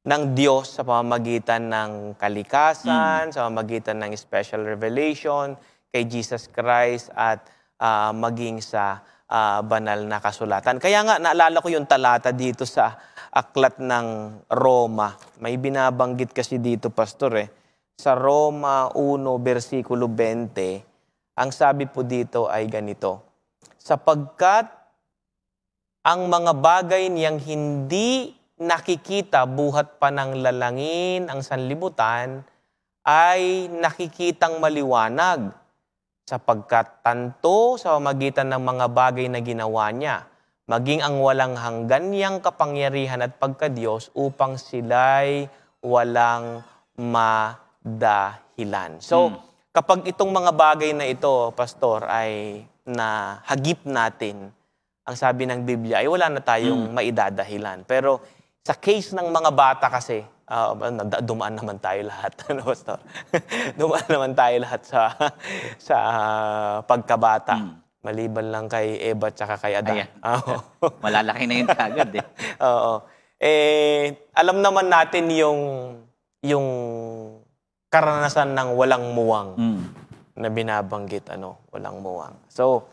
ng Diyos sa pamamagitan ng kalikasan, sa pamamagitan ng special revelation kay Jesus Christ at maging sa banal na kasulatan. Kaya nga, naalala ko yung talata dito sa aklat ng Roma. May binabanggit kasi dito, Pastor, sa Roma 1, versikulo 20, ang sabi po dito ay ganito, sapagkat ang mga bagay niyang hindi nakikita buhat pa ng lalangin ang sanlibutan ay nakikitang maliwanag sapagkat tanto sa pamamagitan ng mga bagay na ginawa niya, maging ang walang hanggan niyang kapangyarihan at pagkadiyos upang sila'y walang madahilan. So, kapag itong mga bagay na ito, Pastor, ay nahagip natin, ang sabi ng Biblia ay wala na tayong maidadahilan. Pero sa case ng mga bata kasi, dumaan naman tayo lahat, ano, Pastor? Dumaan naman tayo lahat sa pagkabata. Maliban lang kay Eva at kay Adan. Malalaki na yun kagad Oo. Alam naman natin yung karanasan ng walang muwang na binabanggit, walang muwang. So,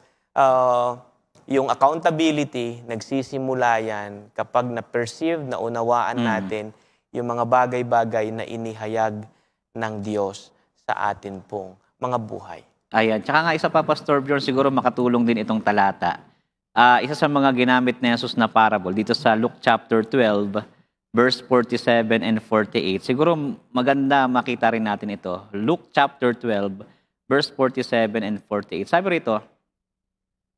yung accountability, nagsisimula yan kapag na-perceive, na unawaan natin yung mga bagay-bagay na inihayag ng Diyos sa atin pong mga buhay. Ayan. Tsaka nga isa pa, Pastor Bjorn, siguro makatulong din itong talata. Isa sa mga ginamit ni Jesus na parable, dito sa Luke chapter 12, verse 47 and 48. Siguro maganda makita rin natin ito. Luke chapter 12, verse 47 and 48. Sabi rito,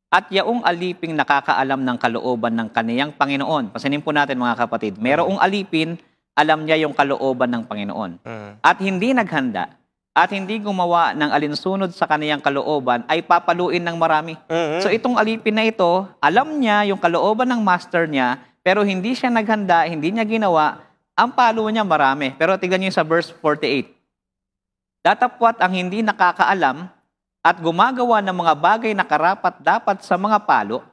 at yaong aliping nakakaalam ng kalooban ng kaniyang Panginoon. Pansinin po natin mga kapatid, merong alipin, alam niya yung kalooban ng Panginoon. At hindi naghanda, at hindi gumawa ng alinsunod sa kaniyang kalooban, ay papaluin ng marami. So itong alipin na ito, alam niya yung kalooban ng master niya, pero hindi siya naghanda, hindi niya ginawa, ang palo niya marami. Pero tignan niyo sa verse 48. Datapwat ang hindi nakakaalam, at gumagawa ng mga bagay na karapat-dapat sa mga palo,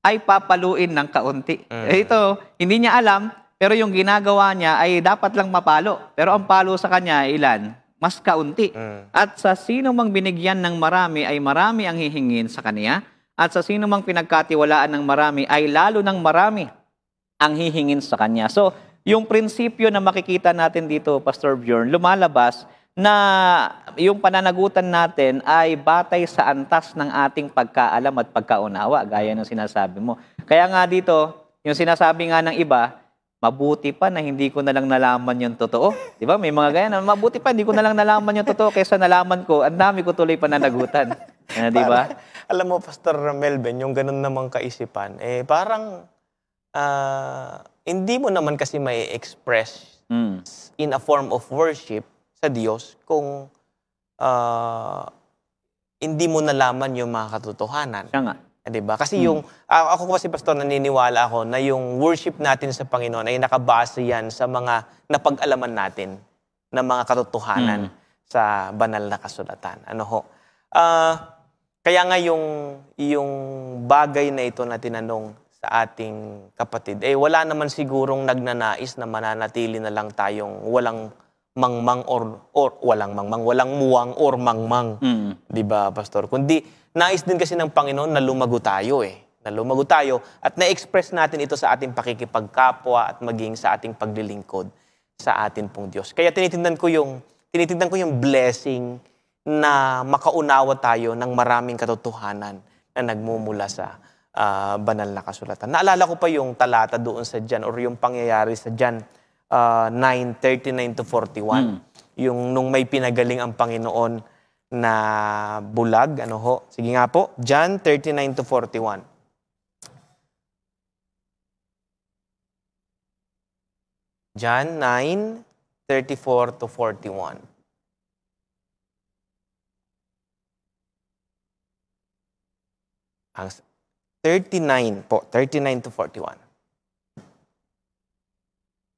ay papaluin ng kaunti. Ito, hindi niya alam, pero yung ginagawa niya ay dapat lang mapalo. Pero ang palo sa kanya, ilan? Mas kaunti. At sa sino mang binigyan ng marami, ay marami ang hihingin sa kanya. At sa sino mang pinagkatiwalaan ng marami, ay lalo ng marami ang hihingin sa kanya. So, yung prinsipyo na makikita natin dito, Pastor Bjorn, lumalabas na yung pananagutan natin ay batay sa antas ng ating pagkaalam at pagkaunawa, gaya ng sinasabi mo. Kaya nga dito, yung sinasabi nga ng iba, mabuti pa na hindi ko na lang nalaman yung totoo. Di ba? May mga gaya na, mabuti pa, hindi ko na lang nalaman yung totoo kaysa nalaman ko, ang dami ko tuloy pananagutan. Di ba? Alam mo, Pastor Melvin, yung ganun namang kaisipan, parang hindi mo naman kasi may express in a form of worship sa Diyos kung hindi mo nalaman yung mga katotohanan. Siya nga. Diba? Kasi ako kasi, Pastor, naniniwala ako na yung worship natin sa Panginoon ay nakabase yan sa mga napag-alaman natin na mga katotohanan sa banal na kasulatan. Kaya nga yung bagay na ito na tinanong sa ating kapatid, wala naman sigurong nagnanais na mananatili na lang tayong walang mangmang or walang mangmang, walang muwang or mangmang. Di ba, Pastor? Kundi, nais din kasi ng Panginoon na lumago tayo Na lumago tayo at na-express natin ito sa ating pakikipagkapwa at maging sa ating paglilingkod sa atin pong Diyos. Kaya tinitingnan ko yung blessing na makaunawa tayo ng maraming katotohanan na nagmumula sa banal na kasulatan. Naalala ko pa yung talata doon sa John or yung pangyayari sa John 9:39 to 41. yung nung may pinagaling ang Panginoon na bulag. Ano ho? Sige nga po, John 39 to 41. John 9, 34 to 41. Ang 39 po, 39 to 41.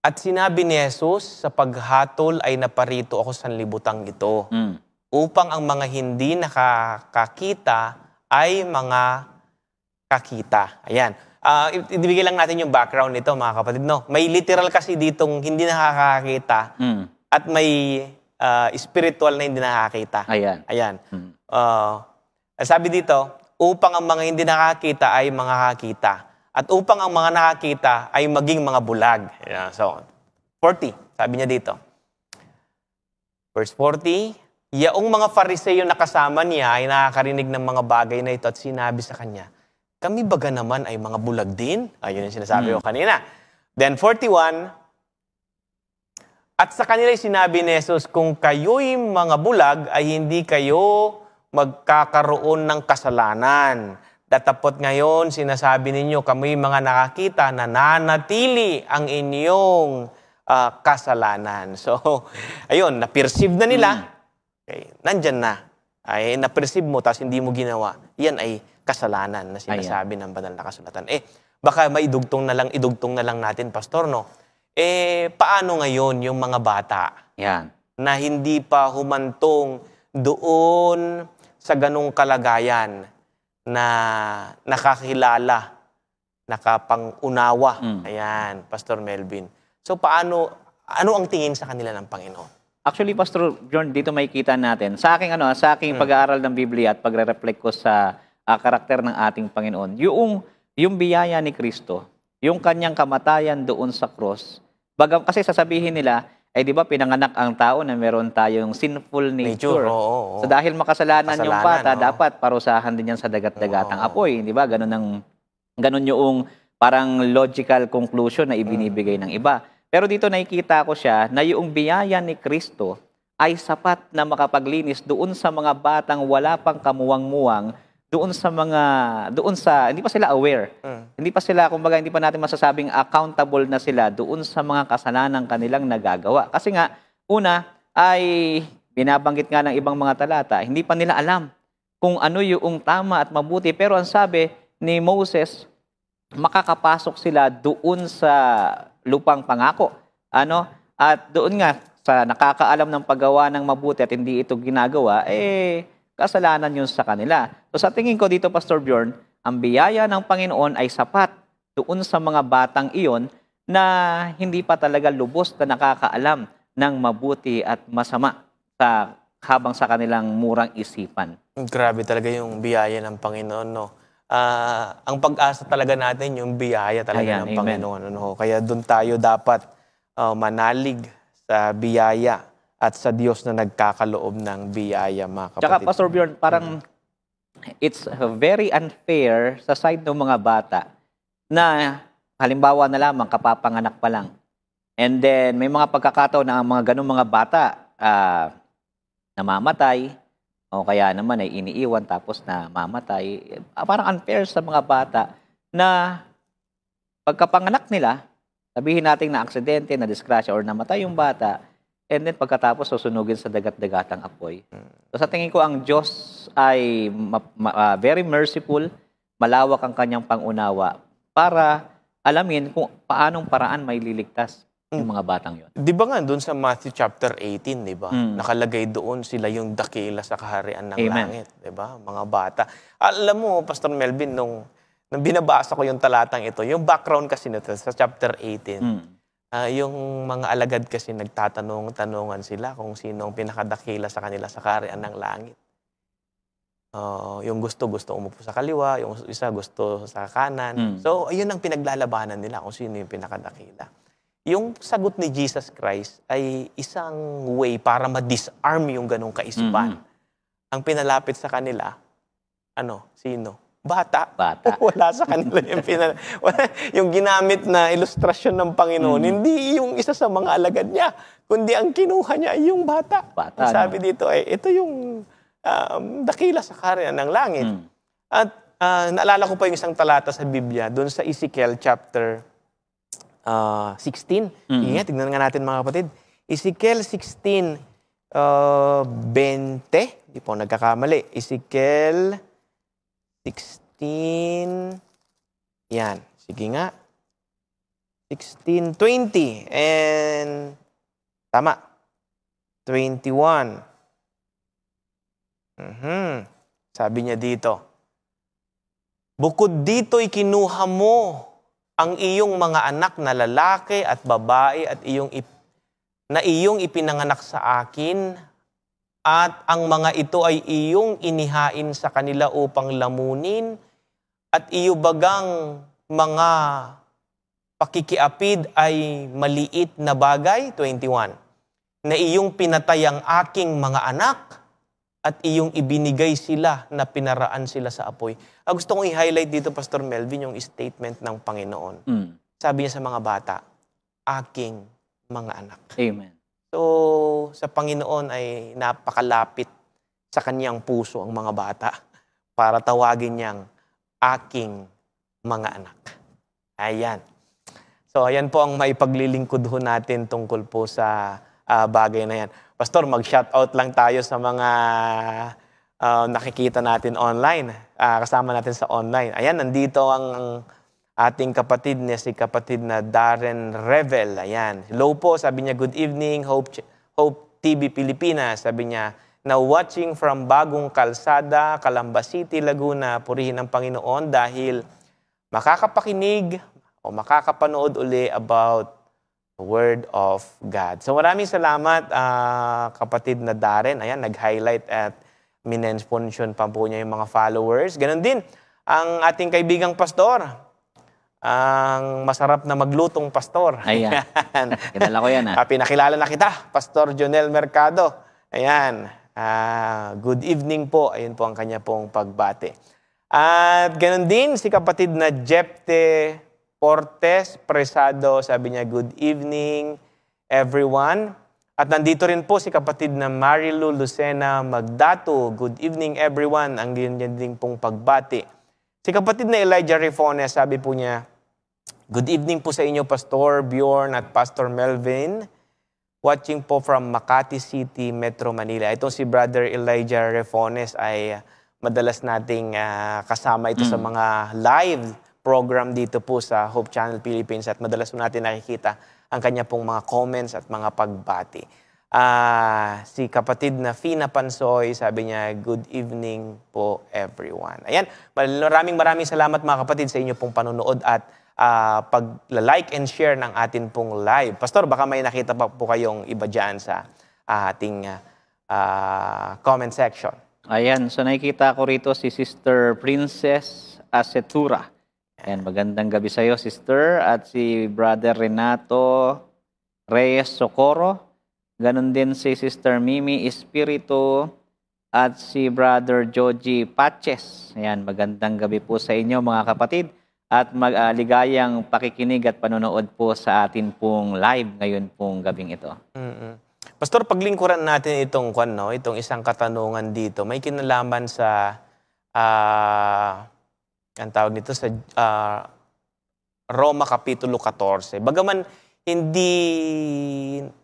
At sinabi ni Jesus, sa paghatol ay naparito ako sa sanlibutang ito, upang ang mga hindi nakakakita ay mga kakita. Ayan. Ibigay lang natin yung background nito, mga kapatid. No? May literal kasi ditong hindi nakakakita at may spiritual na hindi nakakita. Ayan. Ayan. Sabi dito, upang ang mga hindi nakakita ay mga kakita. At upang ang mga nakakita ay maging mga bulag. Yeah, so, 40, sabi niya dito. Verse 40, yaong mga Fariseo na kasama niya ay nakakarinig ng mga bagay na ito at sinabi sa kanya, kami baga naman ay mga bulag din? Ayun yung sinasabi ko kanina. Then 41, at sa kanila sinabi ni Jesus, kung kayo'y mga bulag ay hindi kayo magkakaroon ng kasalanan. Datapot ngayon, sinasabi ninyo, kami mga nakakita, nananatili ang inyong kasalanan. So, ayun, na-perceive na nila. Okay, nandyan na. Ay, na-perceive mo, tapos hindi mo ginawa. Yan ay kasalanan na sinasabi ng banal na kasulatan. Baka idugtong na lang natin, Pastor, no? Paano ngayon yung mga bata? Yan. Na hindi pa humantong doon sa ganung kalagayan na nakakilala, nakapang-unawa. Ayan, Pastor Melvin. So ano ang tingin sa kanila ng Panginoon? Actually, Pastor John, dito makikita natin, sa aking pag-aaral ng Biblia at pagre-reflect ko sa karakter ng ating Panginoon, yung biyaya ni Kristo, yung kanyang kamatayan doon sa cross, kasi sasabihin nila, di ba pinanganak ang tao na meron tayong sinful nature. Oo. So dahil makasalanan yung bata, dapat parusahan din yan sa dagat-dagatang apoy. Di ba? Ganun yung parang logical conclusion na ibinibigay ng iba. Pero dito nakikita ko siya na yung biyaya ni Kristo ay sapat na makapaglinis doon sa mga batang wala pang kamuwang-muwang, doon sa hindi pa sila aware. Hindi pa sila, kumbaga, hindi pa natin masasabing accountable na sila doon sa mga kasalanan kanilang nagagawa. Kasi nga, una, ay binabanggit nga ng ibang mga talata, hindi pa nila alam kung ano yung tama at mabuti. Pero ang sabi ni Moses, makakapasok sila doon sa lupang pangako. At doon nga, sa nakakaalam ng paggawa ng mabuti at hindi ito ginagawa, kasalanan yun sa kanila. So sa tingin ko dito, Pastor Bjorn, ang biyaya ng Panginoon ay sapat doon sa mga batang iyon na hindi pa talaga lubos na nakakaalam ng mabuti at masama habang sa kanilang murang isipan. Grabe talaga yung biyaya ng Panginoon, no? Ang pag-asa talaga natin, yung biyaya talaga ng Panginoon. Ano? Kaya doon tayo dapat manalig sa biyaya at sa Diyos na nagkakaloob ng biyaya, mga kapatid. Tsaka, Pastor Bjorn, parang it's very unfair sa side ng mga bata na halimbawa na lamang kapapanganak pa lang. And then, may mga pagkakataon na ang mga ganung mga bata namamatay o kaya naman ay iniiwan tapos namamatay. Parang unfair sa mga bata na pagkapanganak nila, sabihin natin na aksidente, na disgrasya or namatay yung bata, and then pagkatapos susunugin sa dagat-dagatang apoy. So sa tingin ko ang Diyos ay very merciful, malawak ang kanyang pangunawa para alamin kung paanong paraan may liligtas yung mga batang yon. Di ba nga doon sa Matthew chapter 18, di ba? Nakalagay doon sila yung dakila sa kaharian ng langit, di ba? Mga bata. Alam mo, Pastor Melvin, nung binabasa ko yung talatang ito, yung background kasi nito sa chapter 18, yung mga alagad kasi nagtatanong-tanungan sila kung sino ang pinakadakila sa kanila sa kaharian ng langit. Yung gusto umupo sa kaliwa, yung isa gusto sa kanan. So, ayun ang pinaglalabanan nila kung sino yung pinakadakila. Yung sagot ni Jesus Christ ay isang way para ma-disarm yung ganong kaisipan. Ang pinalapit sa kanila, sino? bata. Bata. Wala sa kanila yung ginamit na ilustrasyon ng Panginoon, hindi yung isa sa mga alagad niya, kundi ang kinuha niya ay yung bata. Bata, ang sabi dito ay, ito yung dakila sa kaharian ng langit. At naalala ko pa yung isang talata sa Biblia, doon sa Ezekiel chapter 16. Sige, tignan nga natin mga kapatid. Ezekiel 16, 20. Hindi po nagkakamali. Ezekiel 16. Yan. Sige nga. 16, 20. And tama. 21. Sabi niya dito, bukod dito'y kinuha mo ang iyong mga anak na lalaki at babae at iyong ipinanganak sa akin, at ang mga ito ay iyong inihain sa kanila upang lamunin, at iyo bagang mga pakikiapid ay maliit na bagay, 21, na iyong pinatay ang aking mga anak, at iyong ibinigay sila na pinaraan sila sa apoy. Gusto kong i-highlight dito, Pastor Melvin, yung statement ng Panginoon. Sabi niya sa mga bata, aking mga anak. Amen. So, sa Panginoon ay napakalapit sa kanyang puso ang mga bata para tawagin niyang aking mga anak. Ayan. So, ayan po ang maipaglilingkod ho natin tungkol po sa bagay na yan. Pastor, mag-shoutout lang tayo sa mga nakikita natin online. Kasama natin sa online. Ayan, nandito ang ating kapatid niya, si kapatid na Darren Revel. Ayan. Hello po, sabi niya, good evening, Hope TV Pilipinas. Sabi niya, now watching from Bagong Kalsada, Calamba City, Laguna. Purihin ang Panginoon dahil makakapakinig o makakapanood uli about Word of God. So maraming salamat, kapatid na Darren. Ayan, nag-highlight at minention pa po niya yung mga followers. Ganon din ang ating kaibigang pastor. Ang masarap na maglutong pastor. Ayan. Kilala ko yan. Pinakilala na kita, Pastor Jonel Mercado. Ayan. Good evening po. Ayun po ang kanya pong pagbate. At ganon din si kapatid na Jepte Portes Presado, sabi niya, good evening everyone. At nandito rin po si kapatid na Marilu Lucena Magdato, good evening everyone, ang ganyan din pong pagbati. Si kapatid na Elijah Rifones, sabi po niya, good evening po sa inyo Pastor Bjorn at Pastor Melvin, watching po from Makati City, Metro Manila. Itong si Brother Elijah Rifones ay madalas nating kasama ito sa mga live program dito po sa Hope Channel Philippines at madalas po natin nakikita ang kanya pong mga comments at mga pagbati. Si kapatid na Fina Pansoy, sabi niya, good evening po everyone. Ayan, maraming salamat mga kapatid sa inyo pong panonood at pag-like and share ng atin pong live. Pastor, baka may nakita pa po kayong iba dyan sa ating comment section. Ayan, so nakikita ko rito si Sister Princess Asetura. Ayan, magandang gabi sa iyo, sister. At si Brother Renato Reyes Socorro. Ganon din si Sister Mimi Espiritu. At si Brother Joji Paches. Ayan, magandang gabi po sa inyo mga kapatid. At ligayang pakikinig at panonood po sa atin pong live ngayon pong gabing ito. Pastor, paglingkuran natin itong isang katanungan dito, may kinalaman sa ang tawag nito sa Roma Kapitulo 14. Bagaman hindi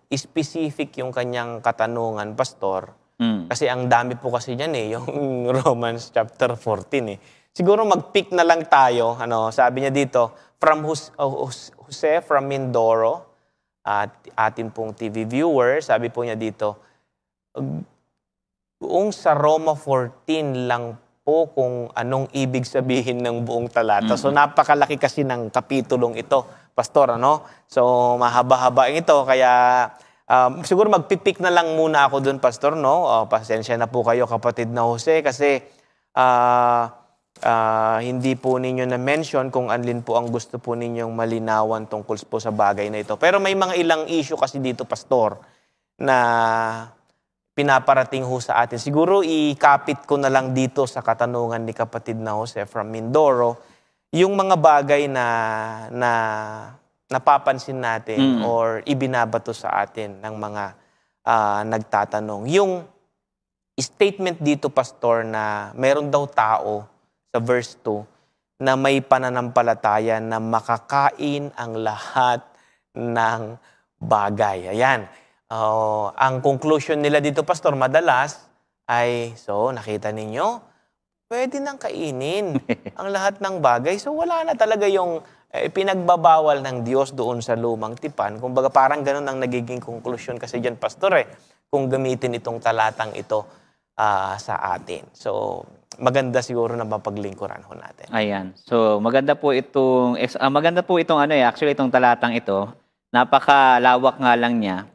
specific yung kanyang katanungan, Pastor, kasi ang dami po kasi niyan yung Romans chapter 14 Siguro mag-pick na lang tayo, sabi niya dito, from Jose from Mindoro, at atin pong TV viewer, sabi po niya dito, kung sa Roma 14 lang po kung anong ibig sabihin ng buong talata. So napakalaki kasi ng kapitulong ito, Pastor, So mahaba-haba ito, kaya siguro magpipik na lang muna ako dun, Pastor, pasensya na po kayo, kapatid na Jose, kasi hindi po ninyo na-mention kung alin po ang gusto po ninyong malinawan tungkol po sa bagay na ito. Pero may mga ilang issue kasi dito, Pastor, na pinaparating ho sa atin. Siguro ikapit ko na lang dito sa katanungan ni kapatid na Jose from Mindoro, yung mga bagay na napapansin natin or ibinabato sa atin ng mga nagtatanong. Yung statement dito, Pastor, na meron daw tao sa verse 2 na may pananampalataya na makakain ang lahat ng bagay. Ayan. Ang conclusion nila dito, Pastor, madalas ay, so nakita ninyo, pwede nang kainin ang lahat ng bagay. So wala na talaga yung pinagbabawal ng Diyos doon sa lumang tipan. Kumbaga parang ganun ang nagiging conclusion kasi dyan, Pastor, kung gamitin itong talatang ito sa atin. So maganda siguro na mapaglingkuran ho natin. Ayan. So maganda po itong actually itong talatang ito. Napakalawak nga lang niya.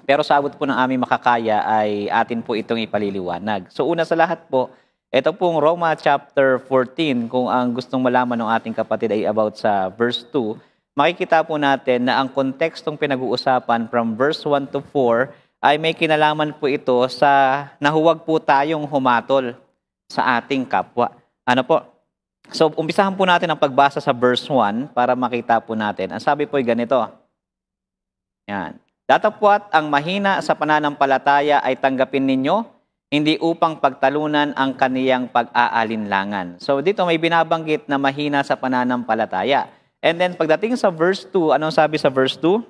Pero sa abot po ng aming makakaya ay atin po itong ipaliliwanag. So una sa lahat po, ito pong Roma chapter 14, kung ang gustong malaman ng ating kapatid ay about sa verse 2, makikita po natin na ang kontekstong pinag-uusapan from verse 1 to 4 ay may kinalaman po ito sa nahuwag po tayong humatol sa ating kapwa. Ano po? So umpisahan po natin ang pagbasa sa verse 1 para makita po natin. Ang sabi po ay ganito. Yan. Datapwat ang mahina sa pananampalataya ay tanggapin ninyo, hindi upang pagtalunan ang kaniyang pag-aalinlangan. So dito may binabanggit na mahina sa pananampalataya. And then pagdating sa verse 2, anong sabi sa verse 2?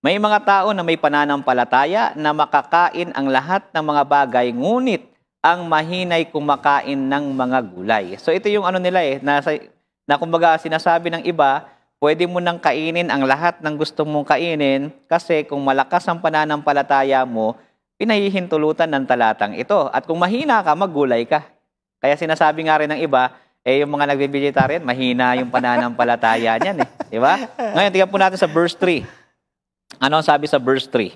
May mga tao na may pananampalataya na makakain ang lahat ng mga bagay, ngunit ang mahinay kumakain ng mga gulay. So ito yung ano nila na kumbaga sinasabi ng iba, pwede mo nang kainin ang lahat ng gusto mong kainin kasi kung malakas ang pananampalataya mo, pinahihintulutan ng talatang ito. At kung mahina ka, maggulay ka. Kaya sinasabi nga rin ng iba, yung mga nagbe-vegetarian, mahina yung pananampalataya niyan Di ba? Ngayon, tingnan po natin sa verse 3. Ano ang sabi sa verse 3?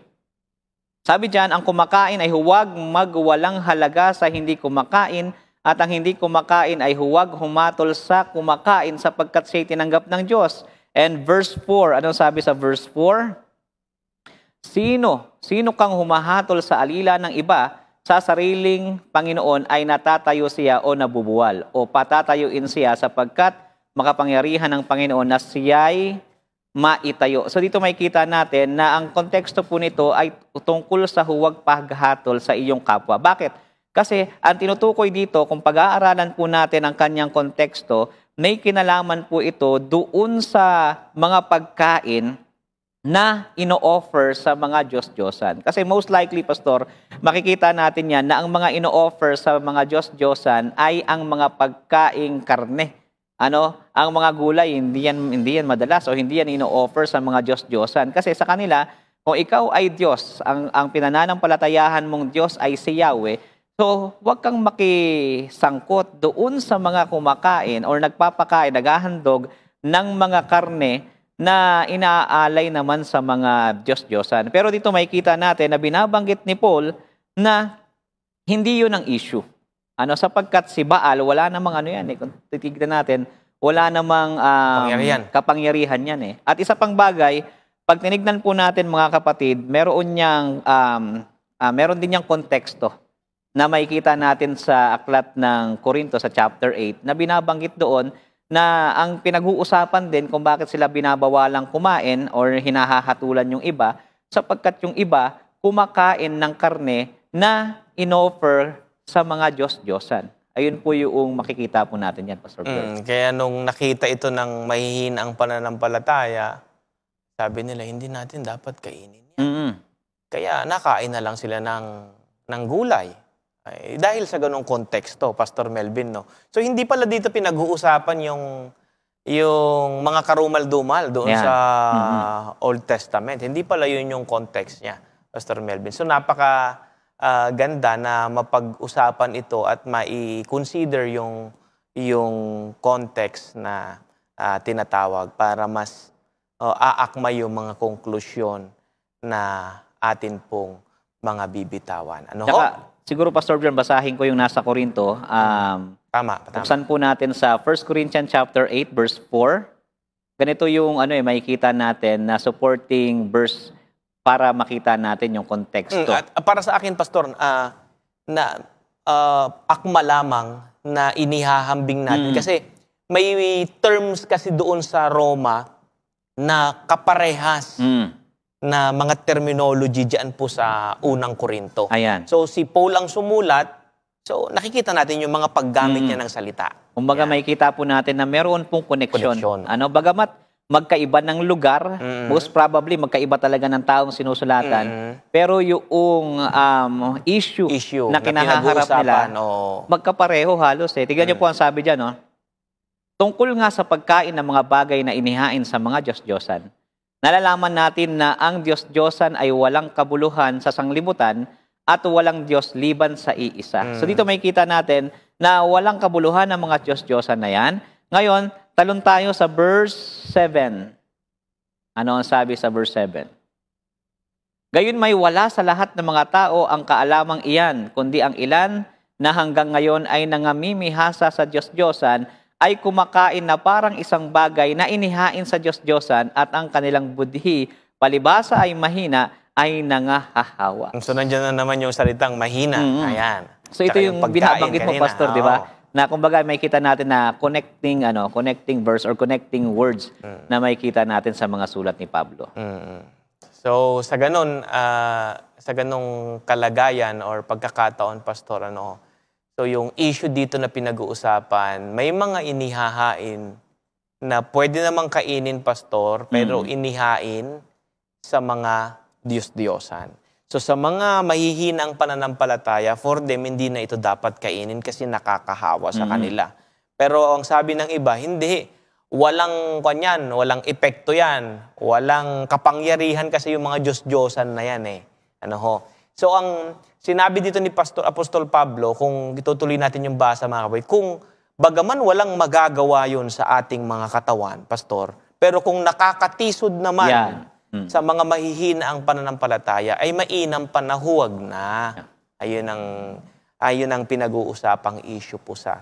Sabi diyan, ang kumakain ay huwag magwalang halaga sa hindi kumakain, at ang hindi kumakain ay huwag humatol sa kumakain sapagkat siya'y tinanggap ng Diyos. And verse 4, anong sabi sa verse 4? Sino kang humahatol sa alila ng iba, sa sariling Panginoon ay natatayo siya o nabubuwal, o patatayuin siya sapagkat makapangyarihan ng Panginoon na siya'y maitayo. So dito makikita natin na ang konteksto po nito ay tungkol sa huwag paghatol sa iyong kapwa. Bakit? Kasi ang tinutukoy dito, kung pag-aaralan po natin ang kanyang konteksto, may kinalaman po ito doon sa mga pagkain na ino-offer sa mga Diyos-Diyosan. Kasi most likely, Pastor, makikita natin yan na ang mga ino-offer sa mga Diyos-Diyosan ay ang mga pagkaing karne. Ang mga gulay, hindi yan madalas o hindi yan ino-offer sa mga Diyos-Diyosan. Kasi sa kanila, kung ikaw ay Diyos, ang pinananampalatayahan mong Diyos ay si Yahweh, so, huwag kang makisangkot doon sa mga kumakain or nagpapakain, naghahandog ng mga karne na inaalay naman sa mga Diyos-Diyosan. Pero dito makikita natin na binabanggit ni Paul na hindi yun ang issue. Sapagkat si Baal, wala namang kung titignan natin, wala namang kapangyarihan yan At isa pang bagay, pag tinignan po natin mga kapatid, meron din niyang konteksto na makikita natin sa aklat ng Korinto sa chapter 8 na binabanggit doon na ang pinag-uusapan din kung bakit sila binabawalang kumain or hinahahatulan yung iba sapagkat yung iba kumakain ng karne na inoffer sa mga Diyos-Diyosan. Ayun po yung makikita po natin yan, Pastor Pierre. Kaya nung nakita ito ng mahihinang pananampalataya, sabi nila, hindi natin dapat kainin yan. Kaya nakain na lang sila ng gulay. Dahil sa ganong konteksto, Pastor Melvin, So, hindi pala dito pinag-uusapan yung mga karumal-dumal doon sa Old Testament. Hindi pala yun yung context niya, Pastor Melvin. So, napaka-ganda na mapag-usapan ito at mai-consider yung context na tinatawag para mas aakma yung mga konklusyon na atin pong mga bibitawan. Siguro, Pastor Bjorn, basahin ko yung nasa Korinto. Tama. Buksan po natin sa 1 Corinthians chapter 8, verse 4. Ganito yung makikita natin na supporting verse para makita natin yung konteksto. At para sa akin, Pastor, akma lamang na inihahambing natin. Kasi may terms kasi doon sa Roma na kaparehas na mga terminology diyan po sa unang Korinto. Ayan. So si Paul ang sumulat, so nakikita natin yung mga paggamit niya ng salita. Kumbaga may kita po natin na meron pong koneksyon. Bagamat magkaiba ng lugar, most probably magkaiba talaga ng taong sinusulatan, pero yung issue na kinaharap nila, magkapareho halos eh. Tignan niyo po ang sabi dyan, no? Tungkol nga sa pagkain ng mga bagay na inihain sa mga Diyos-Diyosan, nalalaman natin na ang Diyos-Diyosan ay walang kabuluhan sa sanglibutan at walang Diyos liban sa iisa. So dito may kita natin na walang kabuluhan ng mga Diyos-Diyosan na yan. Ngayon, talon tayo sa verse 7. Ano ang sabi sa verse 7? Gayon may wala sa lahat ng mga tao ang kaalamang iyan, kundi ang ilan na hanggang ngayon ay nangamimihasa sa Diyos-Diyosan ay kumakain na parang isang bagay na inihain sa Diyos-Diyosan at ang kanilang budhi, palibasa ay mahina, ay nangahahawa. So nandiyan na naman yung salitang mahina. Ayan. So ito yung binabanggit mo, Pastor, di ba? Na kumbaga may kita natin na connecting verse or connecting words na may kita natin sa mga sulat ni Pablo. So sa ganun, sa ganung kalagayan or pagkakataon, Pastor, so yung issue dito na pinag-uusapan, may mga inihahain na pwede namang kainin, Pastor, pero inihain sa mga Diyos-Diyosan. So sa mga mahihinang pananampalataya, for them, hindi na ito dapat kainin kasi nakakahawa sa kanila. Pero ang sabi ng iba, hindi. Walang kanyan, walang epekto yan. Walang kapangyarihan kasi yung mga Diyos-Diyosan na yan eh. So ang sinabi dito ni Apostol Pablo, kung itutuloy natin yung basa mga kapatid, kung bagaman walang magagawa yun sa ating mga katawan, Pastor, pero kung nakakatisod naman sa mga mahihina ang pananampalataya, ay mainam pa na huwag na. Ayun ang pinag-uusapang issue po sa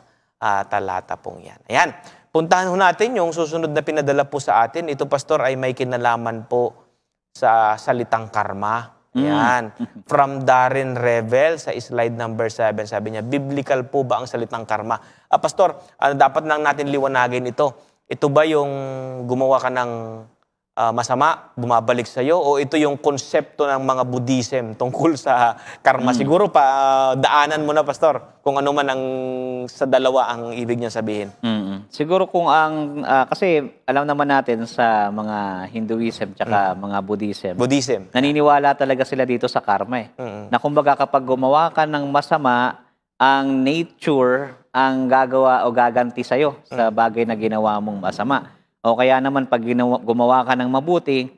talata pong yan. Ayan, puntahan ho natin yung susunod na pinadala po sa atin. Ito, Pastor, ay may kinalaman po sa salitang karma. Yan. From Darren Revel sa slide number 7, sabi niya, biblical po ba ang salitang karma? Pastor, dapat lang natin liwanagin ito. Ito ba yung gumawa ka ng masama, bumabalik sa iyo, o ito yung konsepto ng mga Buddhism tungkol sa karma? Siguro daanan mo na, Pastor, kung ano man ang sa dalawa ang ibig niya sabihin. Siguro kung kasi alam naman natin sa mga Hinduism tsaka mga Buddhism, naniniwala talaga sila dito sa karma na kumbaga kapag gumawa ka ng masama, ang nature ang gagawa o gaganti sa'yo sa bagay na ginawa mong masama. O kaya naman pag gumawa ka ng mabuti,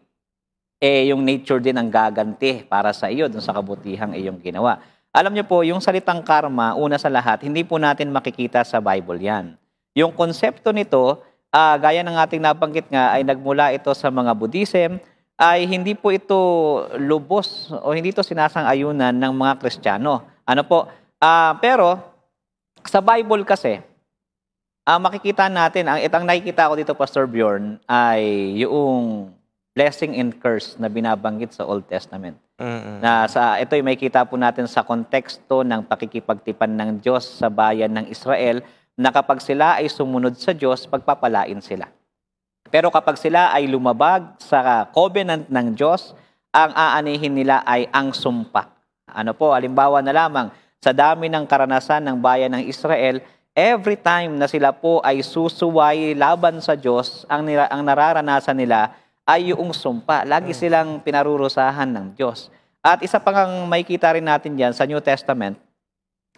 yung nature din ang gaganti para sa iyo dun sa kabutihang iyong ginawa. Alam niyo po, yung salitang karma, una sa lahat, hindi po natin makikita sa Bible yan. Yung konsepto nito, gaya ng ating nabanggit nga, ay nagmula ito sa mga Buddhism, ay hindi po ito lubos o hindi ito sinasang-ayunan ng mga Kristiyano. Pero sa Bible kasi, makikita natin, ang nakikita ko dito, Pastor Bjorn, ay yung blessing and curse na binabanggit sa Old Testament. Ito'y may kita po natin sa konteksto ng pakikipagtipan ng Diyos sa bayan ng Israel, na kapag sila ay sumunod sa Diyos, pagpapalain sila. Pero kapag sila ay lumabag sa covenant ng Diyos, ang aanihin nila ay ang sumpa. Halimbawa na lamang, sa dami ng karanasan ng bayan ng Israel, every time na sila po ay susuway laban sa Diyos, ang nararanasan nila ay yung sumpa. Lagi silang pinarurusahan ng Diyos. At isa pang may kita rin natin dyan sa New Testament,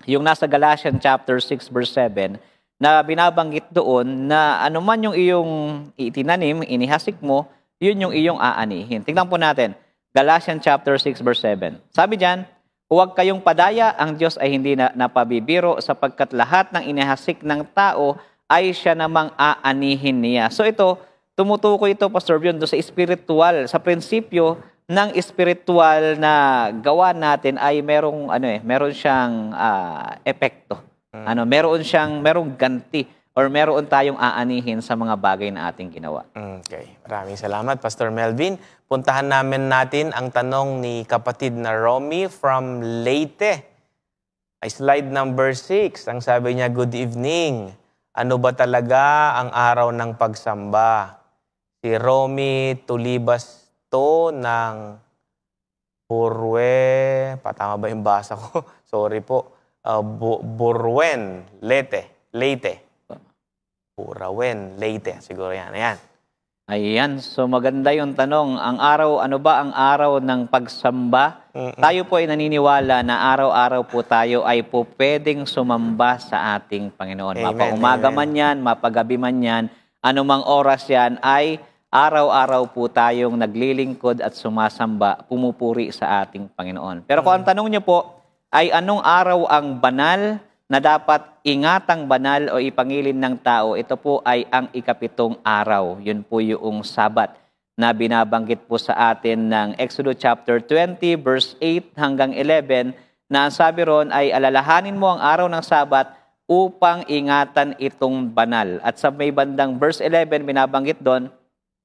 yung nasa Galatians chapter 6 verse 7, na binabanggit doon na anuman yung iyong itinanim, inihasik mo, yun yung iyong aanihin. Tingnan po natin, Galatians chapter 6 verse 7. Sabi dyan, huwag kayong padaya, ang Diyos ay hindi napabibiro sapagkat lahat ng inihasik ng tao ay siya namang aanihin niya. So ito, tumutukoy ito, Pastor Bjorn, doon sa spiritual, sa prinsipyo ng spiritual na gawa natin ay meron siyang epekto. Merong ganti or meron tayong aanihin sa mga bagay na ating ginawa. Okay. Maraming salamat, Pastor Melvin. Puntahan natin ang tanong ni kapatid na Romy from Leyte. Ay slide number 6. Ang sabi niya, good evening. Ano ba talaga ang araw ng pagsamba? Si Romy Tulibas to ng Burwe. Patama ba yung basa ko? Sorry po. Burwen, Leyte. Burawen, Leyte. Siguro yan. Ayan. Ayan. So maganda yung tanong. Ano ba ang araw ng pagsamba? Tayo po ay naniniwala na araw-araw po tayo ay po pwedeng sumamba sa ating Panginoon. Amen, Mapaumaga man yan, mapagabi man yan, anumang oras yan ay araw-araw po tayong naglilingkod at sumasamba, pumupuri sa ating Panginoon. Pero kung ang tanong niyo po ay anong araw ang banal na dapat ingatang banal o ipangilin ng tao, ito po ay ang ikapitong araw. Yun po yung Sabat na binabanggit po sa atin ng Exodus chapter 20 verse 8 hanggang 11 na ang sabi ron ay alalahanin mo ang araw ng Sabat upang ingatan itong banal. At sa may bandang verse 11 binabanggit doon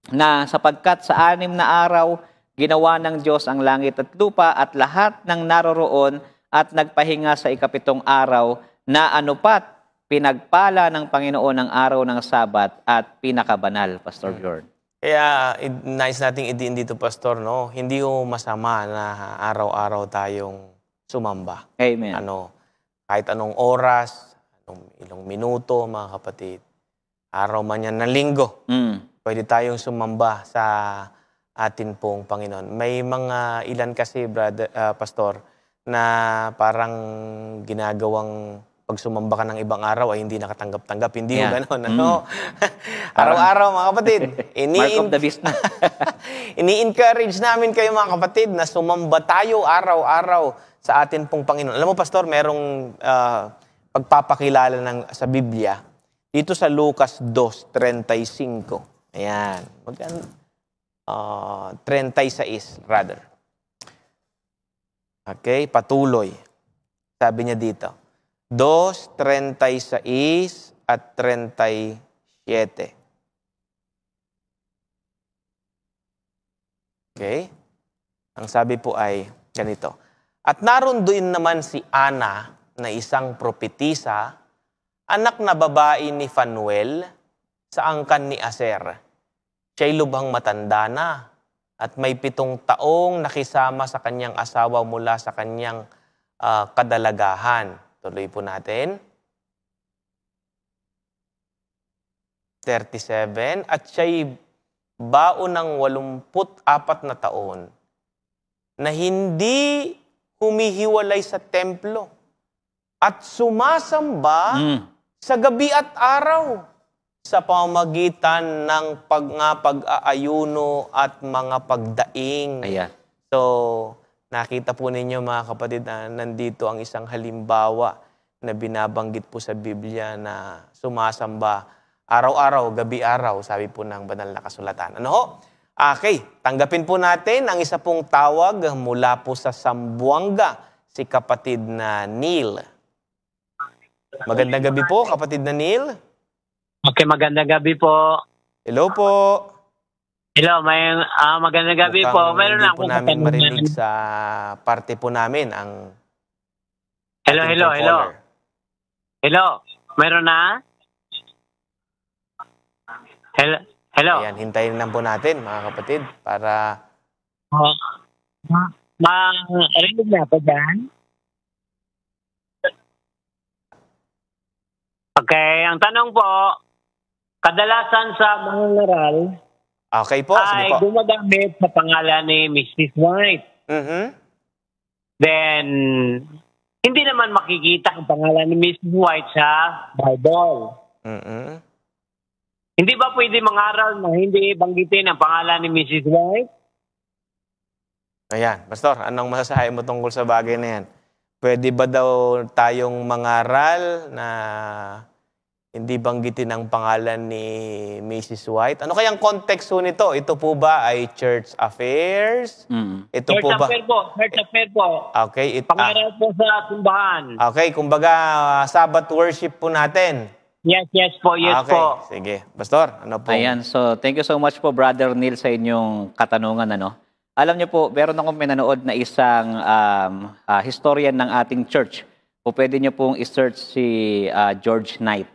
na sapagkat sa 6 na araw ginawa ng Diyos ang langit at lupa at lahat ng naroroon at nagpahinga sa ikapitong araw na anupat pinagpala ng Panginoon ang araw ng Sabat at pinakabanal, Pastor Bjorn. Kaya nice nating idiin dito, Pastor, no? Hindi ko masama na araw-araw tayong sumamba. Amen. Kahit anong oras, ilang minuto, mga kapatid, araw man yan ng linggo, pwede tayong sumamba sa atin pong Panginoon. May mga ilan kasi, Pastor, na parang ginagawang pag sumamba ka ng ibang araw ay hindi nakatanggap-tanggap. Hindi mo gano'n. Araw-araw, mga kapatid. Mark of the beast na. Ini-encourage namin kayo, mga kapatid, na sumamba tayo araw-araw sa atin pong Panginoon. Alam mo, Pastor, merong pagpapakilala sa Biblia dito sa Lucas 2:35. Ayan. 36, rather. Okay, patuloy. Sabi niya dito, 2:36 at 37. Okay? Ang sabi po ay ganito. At naroon din naman si Ana na isang propetisa, anak na babae ni Phanuel sa angkan ni Aser. Siya'y lubhang matanda na at may 7 taong nakisama sa kanyang asawa mula sa kanyang kadalagahan. Tuloy po natin. 37. At siya'y baon ng 84 na taon na hindi humihiwalay sa templo at sumasamba sa gabi at araw sa pamamagitan ng pag-aayuno at mga pagdaing. Ayan. So, nakita po ninyo, mga kapatid, na nandito ang isang halimbawa na binabanggit po sa Biblia na sumasamba araw-araw, gabi-araw, sabi po ng banal na kasulatan. Ano ho? Okay, tanggapin po natin ang isa pong tawag mula po sa Zamboanga, si kapatid na Neil. Magandang gabi po, kapatid na Neil. Okay, magandang gabi po. Hello po. Hello, magandang gabi po. Meron na akong namin marinig sa parte po namin ang Hello. Hello. Meron na? Hello. Ayan, hintayin lang po natin, mga kapatid, para marinig na po dyan? Okay, ang tanong po, kadalasan sa mga ngaral okay po, ay gumagamit sa pangalan ni Mrs. White. Then, hindi naman makikita ang pangalan ni Mrs. White sa Bible. Hindi ba pwede mangaral na hindi banggitin ang pangalan ni Mrs. White? Ayan, Pastor, anong masasabi mo tungkol sa bagay na yan? Pwede ba daw tayong mangaral na hindi banggitin ang pangalan ni Mrs. White? Ano kayang konteksto nito? Ito po ba ay church affairs? Ito church affair po. Church affair po. Okay. Pangaral po sa simbahan. Okay, kumbaga Sabbath worship po natin. Yes po, yes Okay, po. sige. Pastor, ano po? Ayan, so thank you so much po, Brother Neil, sa inyong katanungan. Alam niyo po, meron akong pinanood na isang historian ng ating church. O pwede niyo pong i-search si George Knight.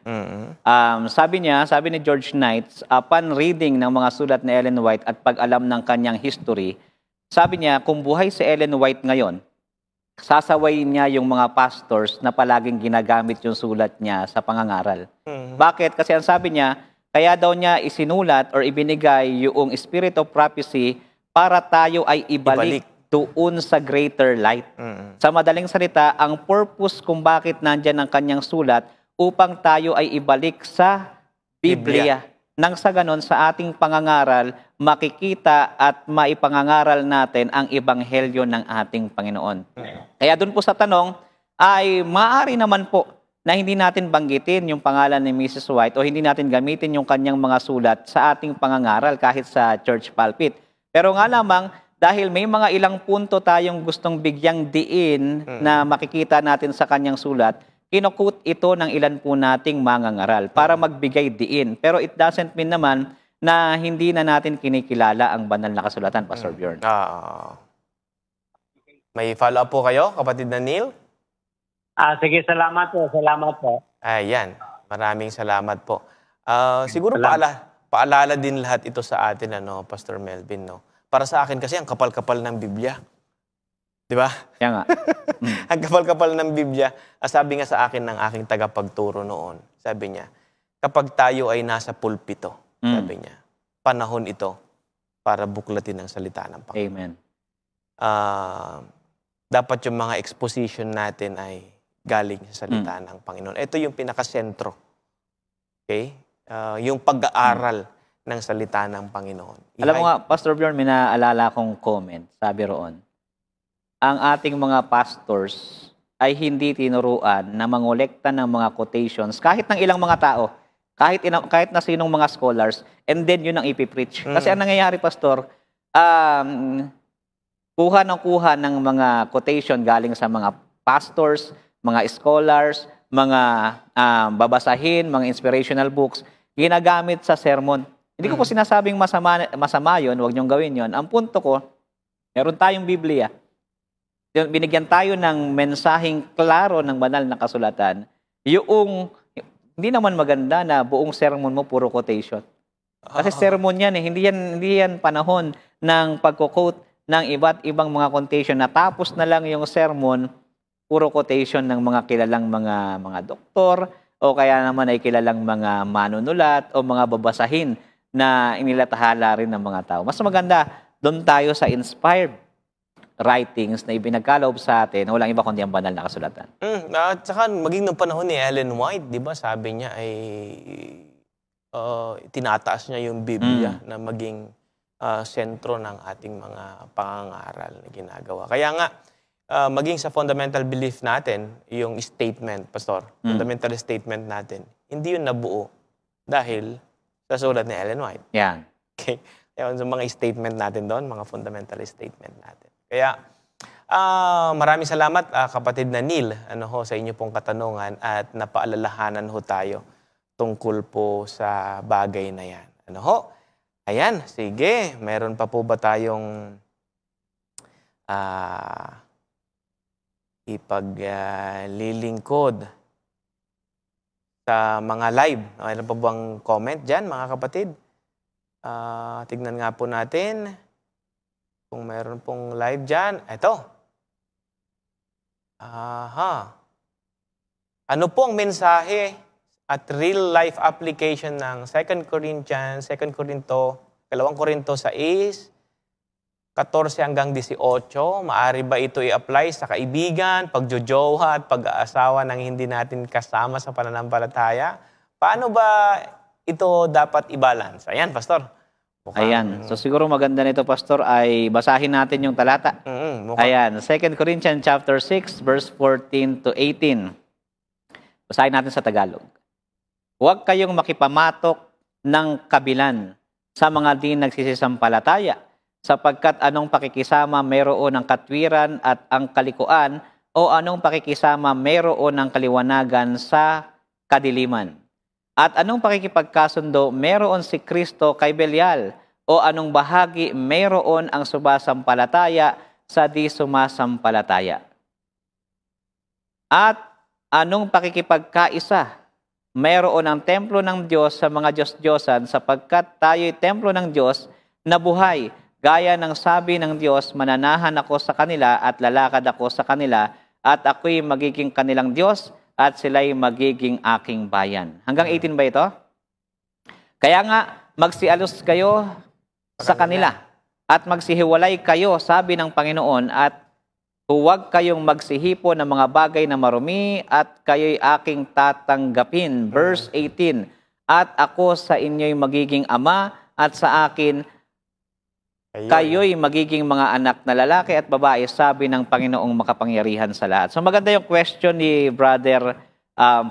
Sabi ni George Knight, upon reading ng mga sulat ni Ellen White at pag-alam ng kanyang history, sabi niya, kung buhay si Ellen White ngayon, sasawayin niya yung mga pastors na palaging ginagamit yung sulat niya sa pangangaral. Bakit? Kasi ang sabi niya, kaya daw niya isinulat or ibinigay yung spirit of prophecy para tayo ay ibalik doon sa greater light. Sa madaling salita, ang purpose kung bakit nandyan ang kanyang sulat upang tayo ay ibalik sa Biblia. Nang sa ganon, sa ating pangangaral, makikita at maipangangaral natin ang ebanghelyo ng ating Panginoon. Kaya doon po sa tanong, ay maaari naman po na hindi natin banggitin yung pangalan ni Mrs. White o hindi natin gamitin yung kanyang mga sulat sa ating pangangaral kahit sa church pulpit. Pero nga lamang, dahil may mga ilang punto tayong gustong bigyang diin na makikita natin sa kanyang sulat, kinukut ito ng ilan po nating mangangaral para magbigay diin. Pero it doesn't mean naman na hindi na natin kinikilala ang banal na kasulatan, Pastor Bjorn. May follow-up po kayo, kapatid na Neil? Sige, salamat po. Salamat po. Ayan, maraming salamat po. Siguro paalala din lahat ito sa atin, Pastor Melvin. Para sa akin kasi ang kapal-kapal ng Biblia. Di ba? Kaya nga. Ang kapal-kapal ng Biblia. Sabi nga sa akin ng aking tagapagturo noon, sabi niya, kapag tayo ay nasa pulpito, sabi niya, panahon ito para buklatin ang salita ng Panginoon. Amen. Dapat yung mga exposition natin ay galing sa salita ng Panginoon. Ito yung pinakasentro. Okay? Yung pag-aaral ng salita ng Panginoon. Alam mo nga, Pastor Bjorn, may naalala kong comment. Sabi roon, ang ating mga pastors ay hindi tinuruan na mangolekta ng mga quotations kahit ng ilang mga tao, kahit na sinong mga scholars, and then yun ang ipipreach. Kasi ang nangyayari, Pastor, kuha ng mga quotation galing sa mga pastors, mga scholars, mga babasahin, mga inspirational books, ginagamit sa sermon. Hindi ko po sinasabing masama yun, huwag niyong gawin yun. Ang punto ko, meron tayong Biblia. Binigyan tayo ng mensaheng klaro ng banal na kasulatan. Hindi naman maganda na buong sermon mo puro quotation. Kasi sermon yan, hindi yan panahon ng pagko-quote ng iba't ibang mga quotation na tapos na lang yung sermon, puro quotation ng mga kilalang mga doktor o kaya naman ay kilalang mga manunulat o mga babasahin na inilatahala rin ng mga tao. Mas maganda, doon tayo sa inspired writings na ibinagkaloob sa atin, walang iba kundi ang banal na kasulatan. At saka maging ng panahon ni Ellen White, di ba, sabi niya ay tinataas niya yung Biblia na maging sentro ng ating mga pangangaral na ginagawa. Kaya nga, maging sa fundamental belief natin, yung statement, Pastor, fundamental statement natin, hindi yun nabuo dahil sa sulat ni Ellen White. Yan. Okay? Kaya sa mga statement natin doon, mga fundamental statement natin. Kaya, maraming salamat, kapatid na Neil, sa inyo pong katanungan at napaalalahanan ho tayo tungkol po sa bagay na yan. Ayan, sige. Meron pa po ba tayong ipaglilingkod sa mga live? Meron pa bang comment dyan, mga kapatid? Tignan nga po natin. Kung meron pong live dyan, ito. Ano po ang mensahe at real life application ng 2 Corinthians, 2 Corinto 6, 14 hanggang 18? Maari ba ito i-apply sa kaibigan, pagjojowa at pag-aasawa ng hindi natin kasama sa pananampalataya? Paano ba ito dapat i-balance? Ayan, Pastor. Ayan. So siguro maganda nito, Pastor, ay basahin natin yung talata. Ayan. 2 Corinthians chapter 6, verse 14 to 18. Basahin natin sa Tagalog. Huwag kayong makipamatok ng kabilan sa mga di nagsisisampalataya, sapagkat anong pakikisama mayroon ng katwiran at ang kalikuan, o anong pakikisama mayroon ng kaliwanagan sa kadiliman. At anong pakikipagkasundo meron si Kristo kay Belial? O anong bahagi mayroon ang sumasampalataya sa di sumasampalataya? At anong pakikipagkaisa mayroon ang templo ng Diyos sa mga Diyos-Diyosan sapagkat tayo'y templo ng Diyos na buhay. Gaya ng sabi ng Diyos, mananahan ako sa kanila at lalakad ako sa kanila at ako'y magiging kanilang Diyos at sila'y magiging aking bayan. Hanggang 18 ba ito? Kaya nga, magsialos kayo sa kanila at magsihiwalay kayo, sabi ng Panginoon, at huwag kayong magsihipo ng mga bagay na marumi at kayo'y aking tatanggapin. Verse 18, at ako sa inyo'y magiging ama at sa akin kayo'y magiging mga anak na lalaki at babae, sabi ng Panginoong makapangyarihan sa lahat. So maganda yung question ni Brother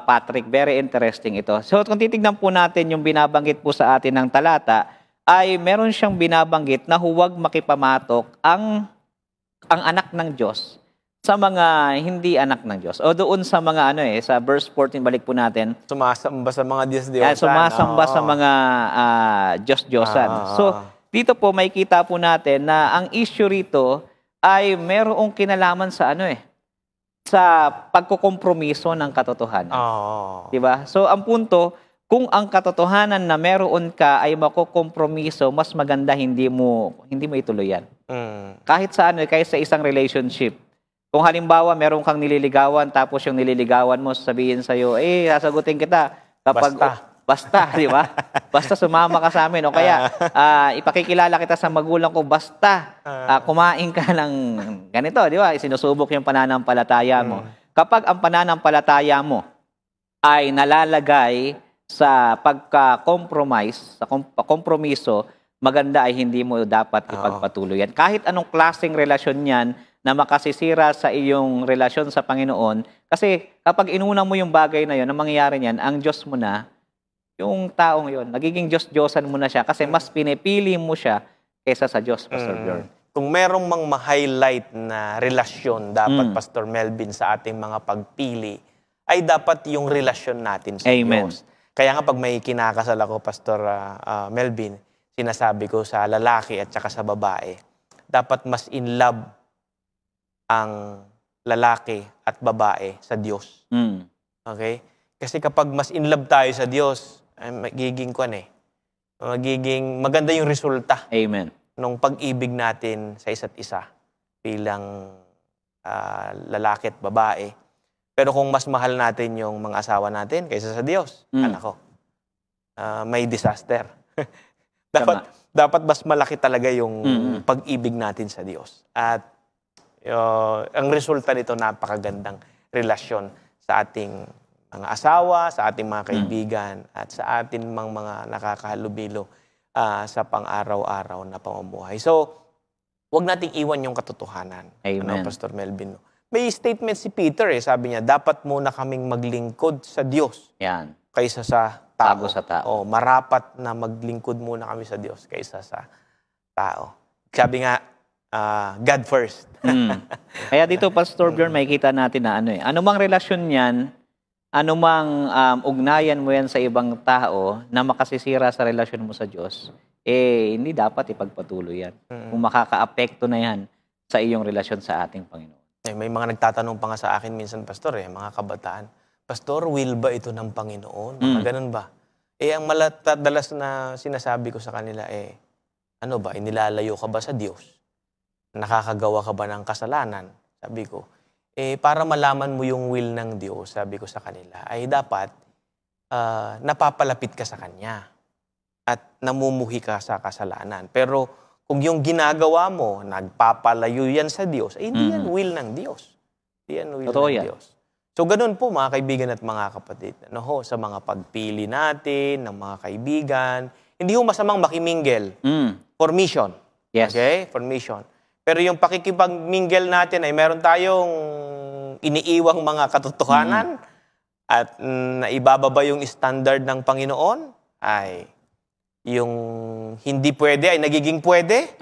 Patrick. Very interesting ito. So kung titignan po natin yung binabanggit po sa atin ng talata, ay meron siyang binabanggit na huwag makipamatok ang anak ng Diyos sa mga hindi anak ng Diyos. O doon sa mga sa verse 14, balik po natin. Sumasamba sa mga Diyos-Diyosan. Sumasamba sa mga Diyos-Diyosan. So, dito po makikita po natin na ang issue rito ay merong kinalaman sa sa pagkukompromiso ng katotohanan. Diba? So, ang punto, kung ang katotohanan na meron ka ay makukompromiso, mas maganda hindi mo ituloy yan. Kahit sa kahit sa isang relationship. Kung halimbawa meron kang nililigawan tapos yung nililigawan mo sabihin sa iyo, sasagutin kita kapag basta, di ba? Basta sumama ka sa amin o kaya ipakikilala kita sa magulang ko basta kumain ka ng ganito, di ba? Sinusubok yung pananampalataya mo. Kapag ang pananampalataya mo ay nalalagay sa pagka-compromise, sa kompromiso, maganda ay hindi mo dapat ipagpatuloy yan. Kahit anong klaseng relasyon yan na makasisira sa iyong relasyon sa Panginoon, kasi kapag inuna mo yung bagay na yun, ang mangyayari niyan, ang Diyos mo na, yung taong yun, nagiging Diyos-Diyosan mo na siya kasi mas pinipili mo siya kaysa sa Diyos, Pastor Bjorn. Kung merong mang ma-highlight na relasyon dapat, Pastor Melvin, sa ating mga pagpili, ay dapat yung relasyon natin sa Diyos. Kaya nga pag may kinakasal ako, Pastor Melvin, sinasabi ko sa lalaki at saka sa babae, dapat mas in love ang lalaki at babae sa Diyos. Okay? Kasi kapag mas in love tayo sa Diyos, magiging maganda yung resulta. Amen. Nung pag-ibig natin sa isa't isa bilang lalaki at babae. Pero kung mas mahal natin yung mga asawa natin kaysa sa Diyos, anak ko, may disaster. dapat mas malaki talaga yung pag-ibig natin sa Diyos. At ang resulta nito, napakagandang relasyon sa ating mga asawa, sa ating mga kaibigan, at sa ating mga nakakahalubilo sa pang-araw-araw na pamumuhay. So, huwag nating iwan yung katotohanan. Amen. Pastor Melvin. May statement si Peter, sabi niya, dapat muna kaming maglingkod sa Diyos kaysa sa tao. Marapat na maglingkod muna kami sa Diyos kaysa sa tao. Sabi nga, God first. Kaya dito, Pastor Bjorn, makikita natin na anumang relasyon yan, anumang ugnayan mo yan sa ibang tao na makasisira sa relasyon mo sa Diyos, hindi dapat ipagpatuloy yan. Kung makaka-apekto na yan sa iyong relasyon sa ating Panginoon. May mga nagtatanong pa nga sa akin minsan, Pastor, mga kabataan, Pastor, will ba ito ng Panginoon? Ganun ba? Ang maladalas na sinasabi ko sa kanila, ano ba, inilalayo ka ba sa Diyos? Nakakagawa ka ba ng kasalanan? Sabi ko, para malaman mo yung will ng Diyos, sabi ko sa kanila, ay dapat napapalapit ka sa Kanya at namumuhi ka sa kasalanan. Pero kung yung ginagawa mo, nagpapalayo yan sa Diyos, hindi yan will ng Diyos. Hindi yan will ng Diyos. So, ganun po mga kaibigan at mga kapatid. Sa mga pagpili natin, ng mga kaibigan, hindi ho masamang makimingle. For mission. Yes. Okay? For mission. Pero yung pakikipag-mingle natin ay meron tayong iniiwang mga katotohanan at naibababa yung standard ng Panginoon, ay yung hindi pwede ay nagiging pwede.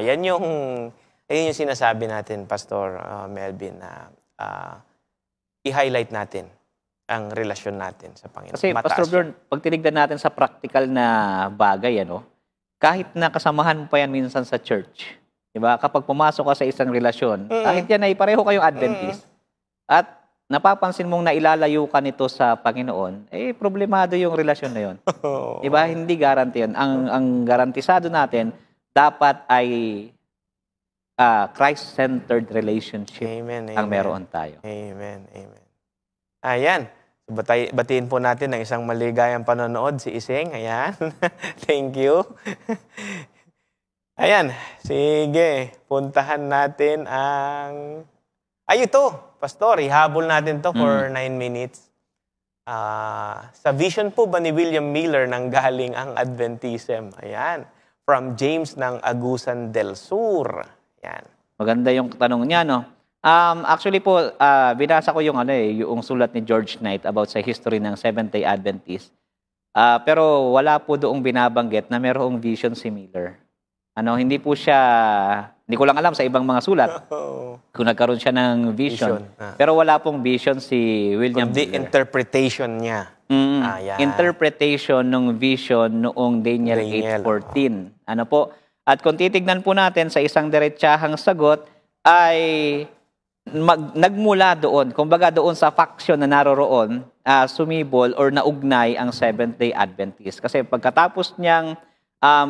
Yan yung sinasabi natin, Pastor Melvin, na i-highlight natin ang relasyon natin sa Panginoon. Kasi Mataas Pastor Bjorn, pag tinignan natin sa practical na bagay, kahit na kasamahan mo pa yan minsan sa church, di ba? Kapag pumasok ka sa isang relasyon, kahit yan ay pareho kayong Adventist, at napapansin mong nailalayo ka nito sa Panginoon, problemado yung relasyon na yun. Di ba? Hindi guarantee yun. Ang garantisado natin, dapat ay Christ-centered relationship ang meron tayo. Amen. Amen. Ayan. Batiin po natin ng isang maligayang panonood, si Iseng. Ayan. Thank you. Ayan. Sige. Puntahan natin ang... ito. Pastor, ihabol natin to for 9 minutes. Sa vision po ba ni William Miller nang galing ang Adventism? Ayan. From James ng Agusan del Sur. Ayan. Maganda yung tanong niya, actually po, binasa ko yung yung sulat ni George Knight about sa history ng Seventh-day Adventist. Pero wala po doong binabanggit na mayroong vision si Miller. Hindi po siya, hindi ko lang alam sa ibang mga sulat kung nagkaroon siya ng vision. Pero wala pong vision si William Miller. Interpretation niya. Interpretation ng vision noong Daniel 8:14. At kung titignan po natin sa isang diretsahang sagot, ay nagmula doon, kumbaga doon sa faction na naroroon, sumibol or naugnay ang Seventh-day Adventist. Kasi pagkatapos niyang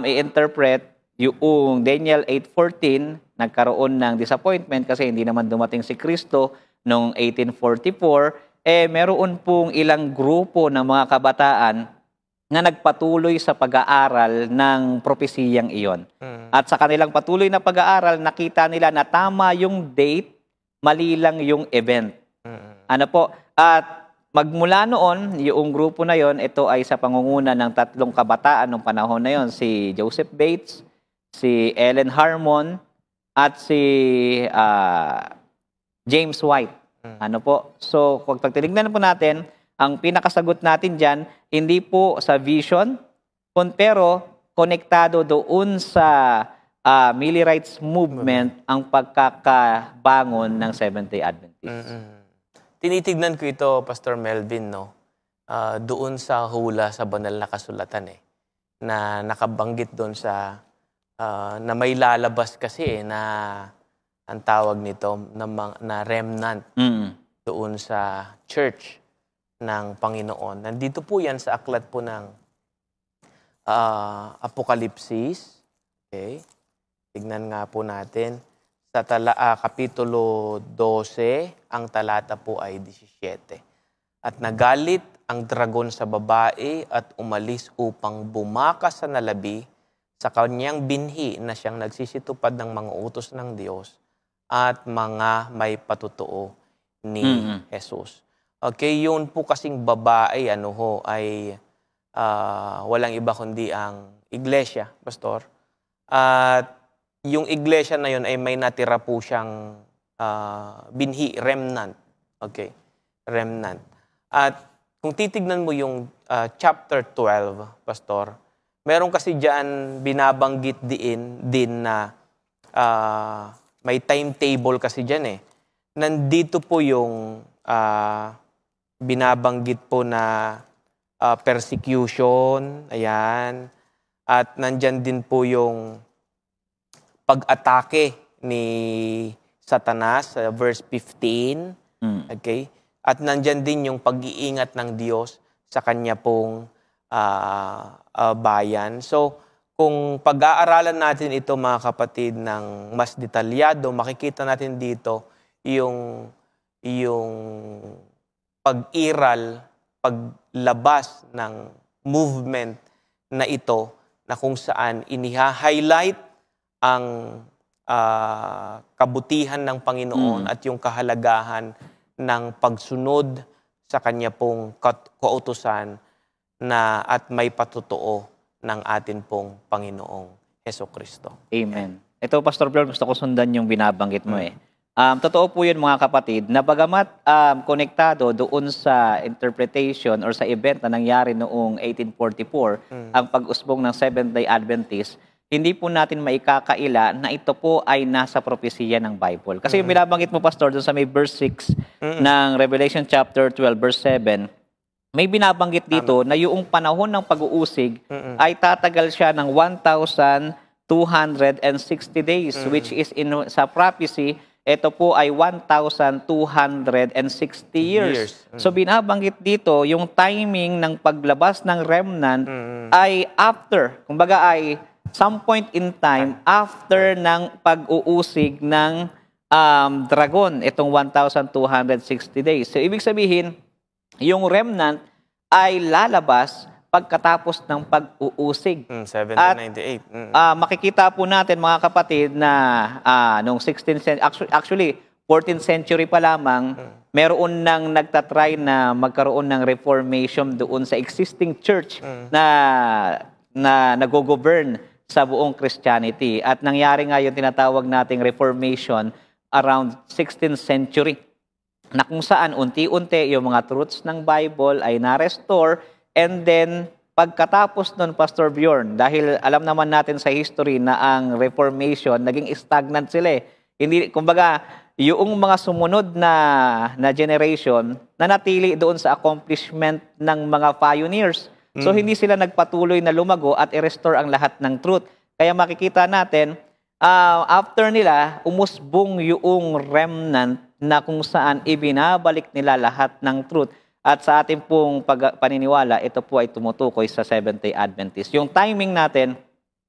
i-interpret yung Daniel 8:14, nagkaroon ng disappointment kasi hindi naman dumating si Kristo noong 1844, meron pong ilang grupo ng mga kabataan na nagpatuloy sa pag-aaral ng propesiyang iyon. At sa kanilang patuloy na pag-aaral, nakita nila na tama yung date, mali lang yung event. At magmula noon, yung grupo na yon, ito ay sa pangunguna ng 3 kabataan ng panahon na yon, si Joseph Bates, si Ellen Harmon, at si James White. So, kung pagtinignan po natin, ang pinakasagot natin dyan, hindi po sa vision, pero konektado doon sa Millerites movement ang pagkakabangon ng Seventh-day Adventist. Tinitignan ko ito, Pastor Melvin, doon sa hula sa banal na kasulatan, na nakabanggit doon sa, na may lalabas kasi na ang tawag nito, na remnant doon sa church ng Panginoon. Nandito po yan sa aklat po ng Apokalipsis. Okay. Tignan nga po natin. Sa Kapitulo 12, ang talata po ay 17. At nagalit ang dragon sa babae at umalis upang bumakas sa nalabi sa kanyang binhi na siyang nagsisitupad ng mga utos ng Diyos at mga may patutuo ni Jesus. Okay, yun po kasing babae, ay walang iba kundi ang iglesia, Pastor. At yung iglesia na yun ay may natira po siyang binhi, remnant. Okay, remnant. At kung titignan mo yung chapter 12, Pastor, meron kasi dyan binabanggit din na may timetable kasi dyan Nandito po yung binabanggit po na persecution, ayan. At nandyan din po yung pag-atake ni Satanas, verse 15. Okay? At nandyan din yung pag-iingat ng Diyos sa kanya pong bayan. So, kung pag-aaralan natin ito, mga kapatid, ng mas detalyado, makikita natin dito yung pag-iral, paglabas ng movement na ito na kung saan iniha-highlight ang kabutihan ng Panginoon at yung kahalagahan ng pagsunod sa kanya pong kautusan na at may patutuo ng atin pong Panginoong Hesukristo. Amen. Ito, Pastor Bjorn, gusto ko sundan yung binabanggit mo totoo po yun, mga kapatid, na bagamat konektado doon sa interpretation or sa event na nangyari noong 1844, ang pag-usbong ng Seventh-day Adventist, hindi po natin maikakaila na ito po ay nasa propesiya ng Bible. Kasi yung binabanggit mo, Pastor, doon sa may verse 6 ng Revelation chapter 12, verse 7, may binabanggit dito na yung panahon ng pag-uusig ay tatagal siya ng 1,260 days, which is sa prophecy, ito po ay 1,260 years. So binabanggit dito, yung timing ng paglabas ng remnant ay after, kumbaga ay some point in time after ng pag-uusig ng dragon, itong 1,260 days. So ibig sabihin, yung remnant ay lalabas pagkatapos ng pag-uusig. 1798. Makikita po natin, mga kapatid, na noong 16th century, actually 14th century pa lamang, meron nang nagtatry na magkaroon ng reformation doon sa existing church na nag-govern sa buong Christianity. At nangyari nga yung tinatawag nating reformation around 16th century, na kung saan unti-unti yung mga truths ng Bible ay na-restore. And then, pagkatapos nun, Pastor Bjorn, dahil alam naman natin sa history na ang Reformation, naging stagnant sila eh. Hindi, kumbaga, yung mga sumunod na generation, nanatili doon sa accomplishment ng mga pioneers. So, hindi sila nagpatuloy na lumago at i-restore ang lahat ng truth. Kaya makikita natin, after nila, umusbong yung remnant na kung saan ibinabalik nila lahat ng truth. At sa ating pong paniniwala, ito po ay tumutukoy sa Seventh-day Adventist. Yung timing natin,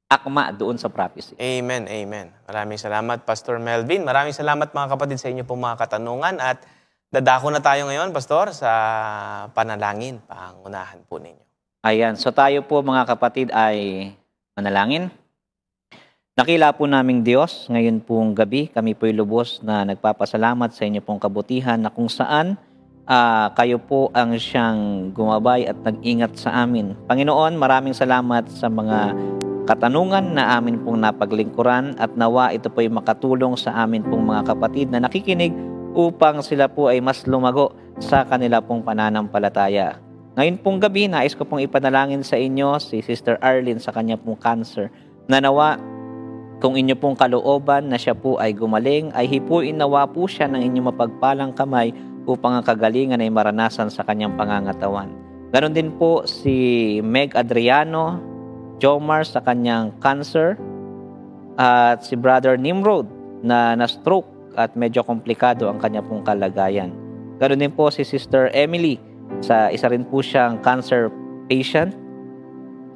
akma doon sa prophecy. Amen, amen. Maraming salamat, Pastor Melvin. Maraming salamat, mga kapatid, sa inyo pong mga katanungan. At dadako na tayo ngayon, Pastor, sa panalangin. Pangunahan po ninyo. Ayan. So tayo po, mga kapatid, ay manalangin. Nakila po naming Diyos, ngayon pong gabi, kami po'y lubos na nagpapasalamat sa inyo pong kabutihan na kung saan kayo po ang siyang gumabay at nag-ingat sa amin. Panginoon, maraming salamat sa mga katanungan na amin pong napaglingkuran at nawa ito po'y makatulong sa amin pong mga kapatid na nakikinig upang sila po ay mas lumago sa kanila pong pananampalataya. Ngayon pong gabi, nais ko pong ipanalangin sa inyo si Sister Arlene sa kanya pong cancer, na nawa kung inyo pong kalooban na siya po ay gumaling, ay hipuin nawa po siya ng inyong mapagpalang kamay upang ang kagalingan ay maranasan sa kanyang pangangatawan. Ganon din po si Meg Adriano Jomar sa kanyang cancer, at si Brother Nimrod na na-stroke at medyo komplikado ang kanya pong kalagayan. Ganon din po si Sister Emily, isa rin po siyang cancer patient.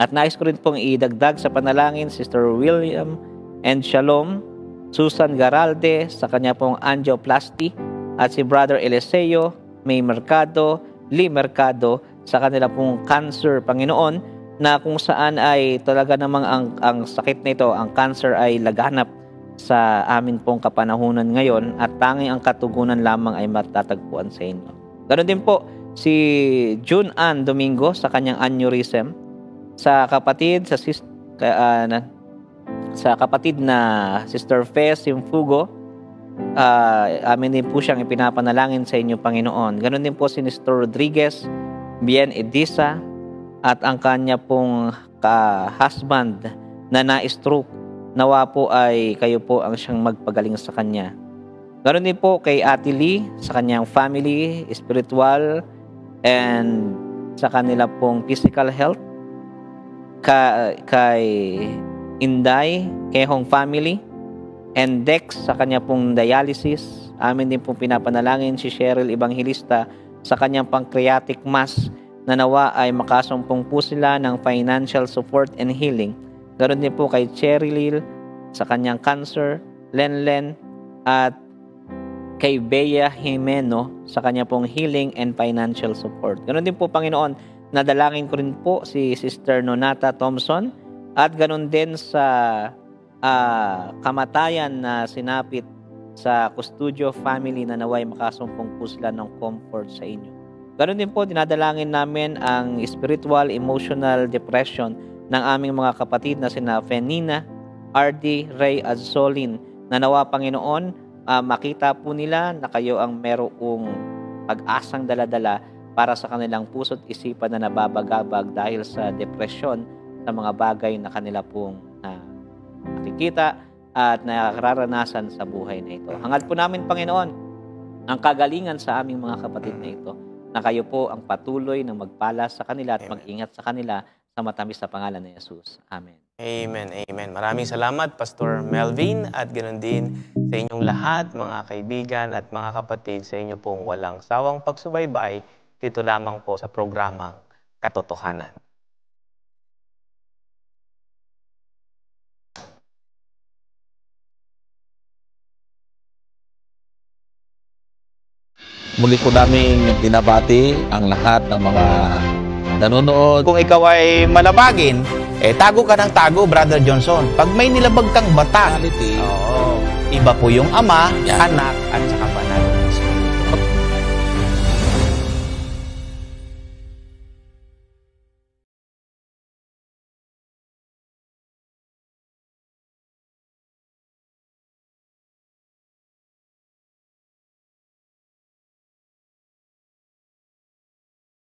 At nais ko rin pong idagdag sa panalangin Sister William and Shalom Susan Garalde sa kanya pong angioplasty, at si Brother Eliseo May Mercado, Lee Mercado sa kanila pong cancer, Panginoon, na kung saan ay talaga namang ang sakit nito, ang cancer ay laganap sa amin pong kapanahunan ngayon, at tanging ang katugunan lamang ay matatagpuan sa inyo. Ganon din po si June Ann Domingo sa kanyang aneurysm, sa kapatid na Sister Fe Simfugo, amin din po siyang ipinapanalangin sa inyo, Panginoon. Ganon din po si Nestor Rodriguez, Bien Edisa, at ang kanya pong husband na na-stroke. Nawa po ay kayo po ang siyang magpagaling sa kanya. Ganon din po kay Ate Lee sa kanyang family, spiritual, and sa kanila pong physical health. Kay Inday, Kehong family, and Dex sa kanya pong dialysis. Amin din pong pinapanalangin si Cheryl Evangelista sa kanyang pancreatic mass, na nawa ay makasumpong po sila ng financial support and healing. Ganon din po kay Cheryl sa kanyang cancer, Lenlen, at kay Bea Jimeno sa kanya pong healing and financial support. Ganon din po, Panginoon, nadalangin ko rin po si Sister Nonata Thompson, at ganon din sa kamatayan na sinapit sa Custodio family, na naway makasumpong po sila ng comfort sa inyo. Ganon din po, dinadalangin namin ang spiritual, emotional depression ng aming mga kapatid na sina Fenina, RD, Ray, at Solin, na nawa, Panginoon, makita po nila na kayo ang merong pag-asang daladala para sa kanilang puso't isipan na nababagabag dahil sa depresyon sa mga bagay na kanila pong nakikita at nararanasan sa buhay na ito. Hangad po namin, Panginoon, ang kagalingan sa aming mga kapatid na ito, na kayo po ang patuloy na magpala sa kanila at mag-ingat sa kanila sa matamis na pangalan ni Jesus. Amen. Amen, amen. Maraming salamat, Pastor Melvin, at ganoon din sa inyong lahat, mga kaibigan at mga kapatid, sa inyo pong walang sawang pagsubaybay dito lamang po sa programang Katotohanan. Muli po namin binabati ang lahat ng mga nanonood. Kung ikaw ay malabagin, tago ka ng tago, Brother Johnson. Pag may nilabag kang bata, iba po yung Ama, Anak, at saka Banal.